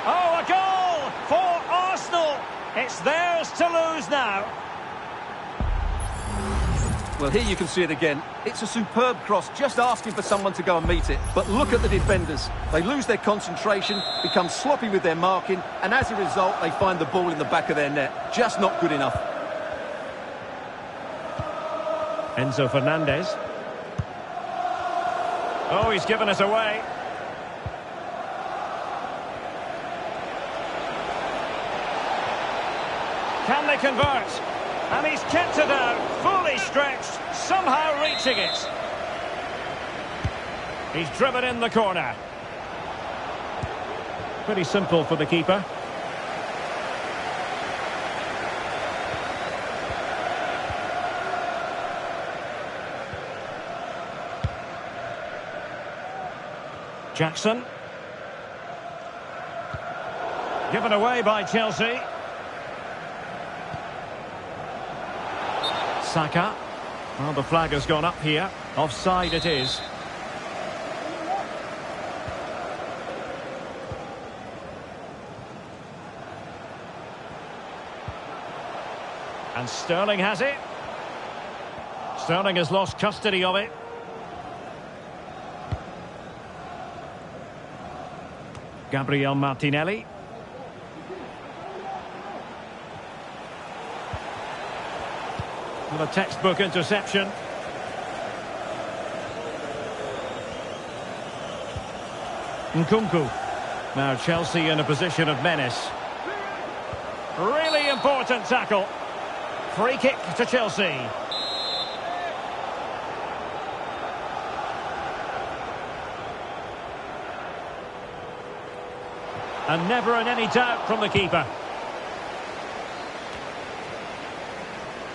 Oh, a goal for Arsenal. It's theirs to lose now. Well, here you can see it again. It's a superb cross, just asking for someone to go and meet it. But look at the defenders. They lose their concentration, become sloppy with their marking, and as a result, they find the ball in the back of their net. Just not good enough. Enzo Fernandez. Oh, he's given us away. Can they convert? And he's kept it out, fully stretched, somehow reaching it. He's driven in the corner. Pretty simple for the keeper. Jackson. Given away by Chelsea. Saka. Well, the flag has gone up here. Offside it is. And Sterling has it. Sterling has lost custody of it. Gabriel Martinelli. With a textbook interception. Nkunku. Now Chelsea in a position of menace. Really important tackle. Free kick to Chelsea. And never in any doubt from the keeper.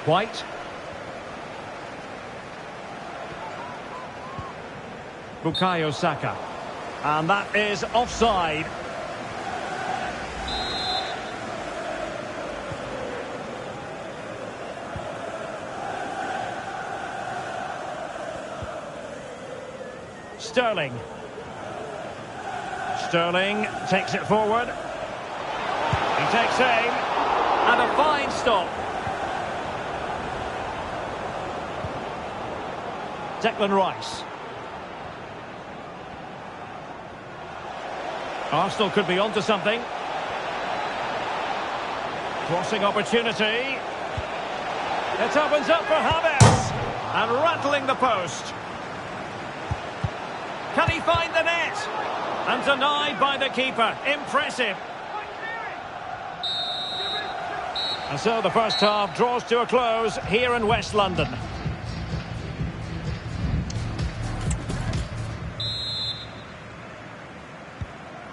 White. Bukayo Saka. And that is offside. Sterling. Sterling takes it forward. He takes aim. And a fine stop. Declan Rice. Arsenal could be onto something. Crossing opportunity. It opens up for Havertz. And rattling the post. Can he find the net? And denied by the keeper. Impressive. And so the first half draws to a close here in West London.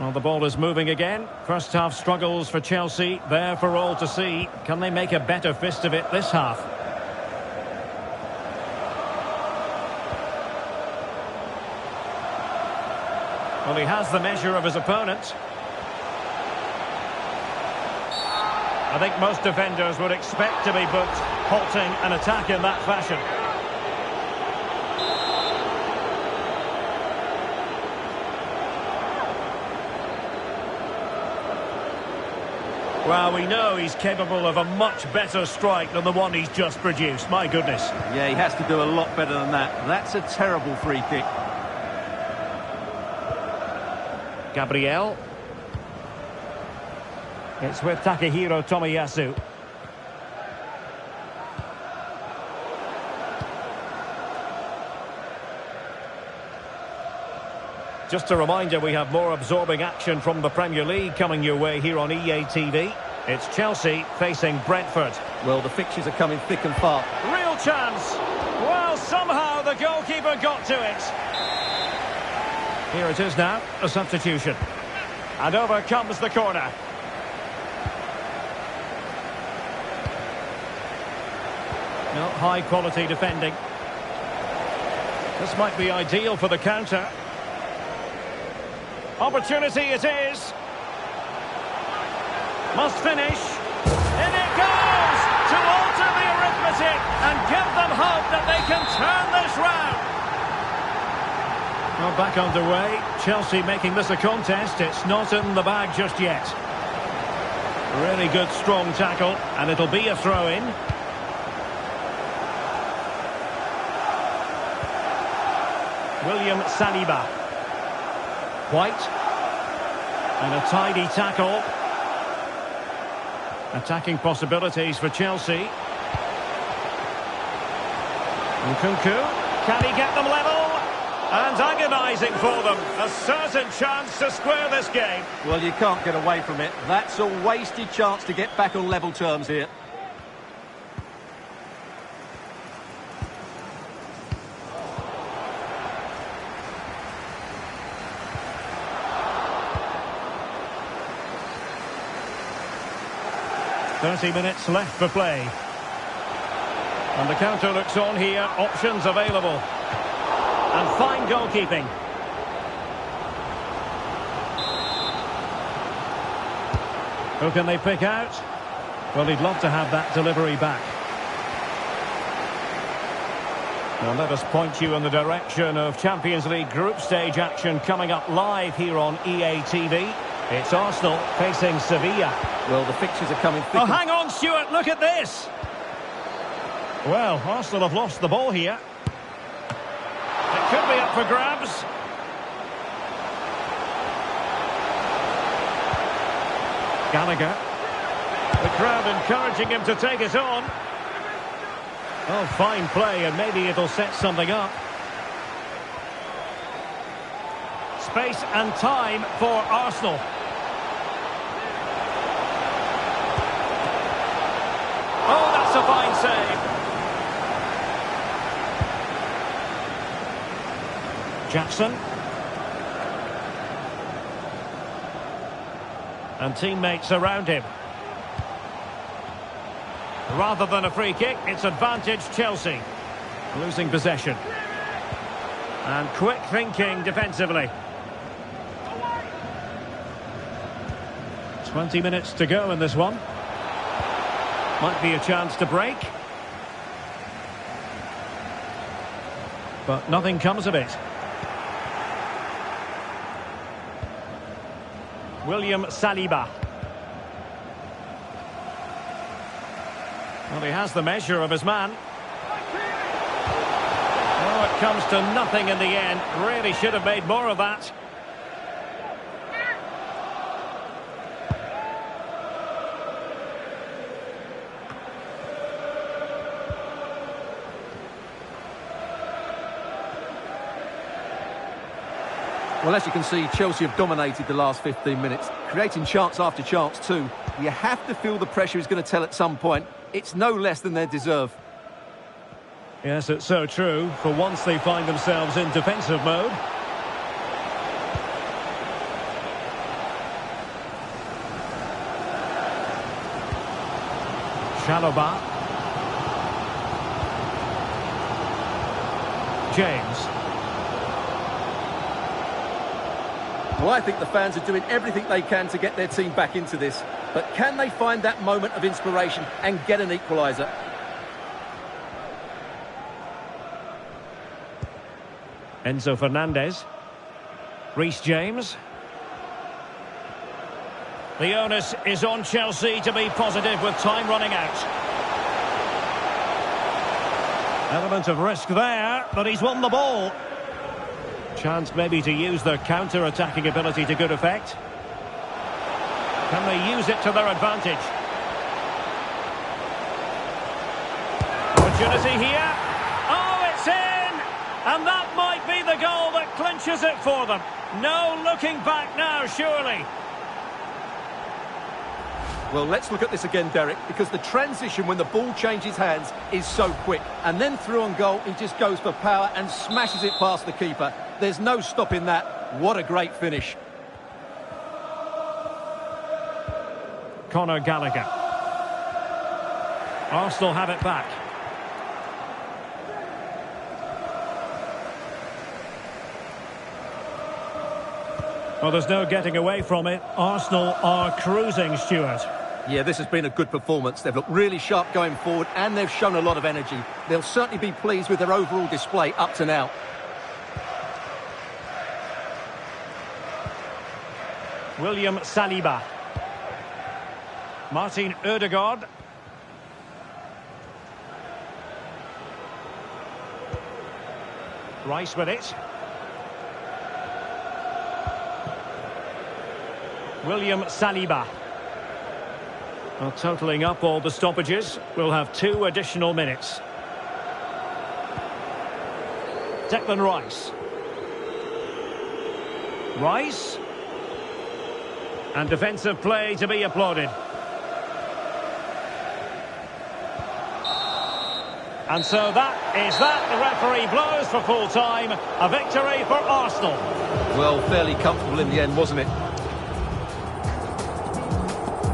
Well, the ball is moving again. First half struggles for Chelsea, there for all to see. Can they make a better fist of it this half? Well, he has the measure of his opponent. I think most defenders would expect to be booked, halting an attack in that fashion. Well, we know he's capable of a much better strike than the one he's just produced. My goodness. Yeah, he has to do a lot better than that. That's a terrible free kick. Gabriel. It's with Takehiro Tomiyasu. Just a reminder, we have more absorbing action from the Premier League coming your way here on EA TV. It's Chelsea facing Brentford. Well, the fixtures are coming thick and fast. Real chance. Well, somehow the goalkeeper got to it. Here it is now, a substitution. And over comes the corner. No, high quality defending. This might be ideal for the counter. Opportunity it is. Must finish. In it goes! To alter the arithmetic and give them hope that they can turn this round. Well, back underway. Chelsea making this a contest. It's not in the bag just yet. Really good, strong tackle. And it'll be a throw-in. William Saliba. White. And a tidy tackle. Attacking possibilities for Chelsea. Nkunku. Can he get them level? And agonising for them. A certain chance to square this game. Well, you can't get away from it. That's a wasted chance to get back on level terms here. "30 minutes left for play. And the counter looks on here. Options available. And fine goalkeeping. Who can they pick out? Well, he'd love to have that delivery back. Now let us point you in the direction of Champions League group stage action coming up live here on EA TV. It's Arsenal facing Sevilla. Well, the fixtures are coming thick. Oh, hang on, Stuart, look at this. Well, Arsenal have lost the ball here. It could be up for grabs. Gallagher. The crowd encouraging him to take it on. Oh, fine play, and maybe it'll set something up. Space and time for Arsenal. Oh, that's a fine save. Jackson. And teammates around him. Rather than a free kick, it's advantage Chelsea. Losing possession. And quick thinking defensively. 20 minutes to go in this one. Might be a chance to break. But nothing comes of it. William Saliba. Well, he has the measure of his man. Oh, it comes to nothing in the end. Really should have made more of that. Well, as you can see, Chelsea have dominated the last 15 minutes, creating chance after chance too. You have to feel the pressure is going to tell at some point. It's no less than they deserve. Yes, it's so true. For once they find themselves in defensive mode. Chalobah. James. Well, I think the fans are doing everything they can to get their team back into this. But can they find that moment of inspiration and get an equaliser? Enzo Fernandez. Reece James. The onus is on Chelsea to be positive with time running out. Element of risk there, but he's won the ball. Chance maybe to use their counter-attacking ability to good effect. Can they use it to their advantage? Opportunity here. Oh, it's in! And that might be the goal that clinches it for them. No looking back now, surely. Well, let's look at this again, Derek, because the transition when the ball changes hands is so quick. And then through on goal, he just goes for power and smashes it past the keeper. There's no stopping that. What a great finish. Conor Gallagher. Arsenal have it back. Well, there's no getting away from it. Arsenal are cruising, Stuart. Yeah, this has been a good performance. They've looked really sharp going forward and they've shown a lot of energy. They'll certainly be pleased with their overall display up to now. William Saliba. Martin Ødegaard. Rice with it. William Saliba. Well, totalling up all the stoppages, we'll have 2 additional minutes. Declan Rice. Rice. And defensive play to be applauded. And so that is that. The referee blows for full time. A victory for Arsenal. Well, fairly comfortable in the end, wasn't it?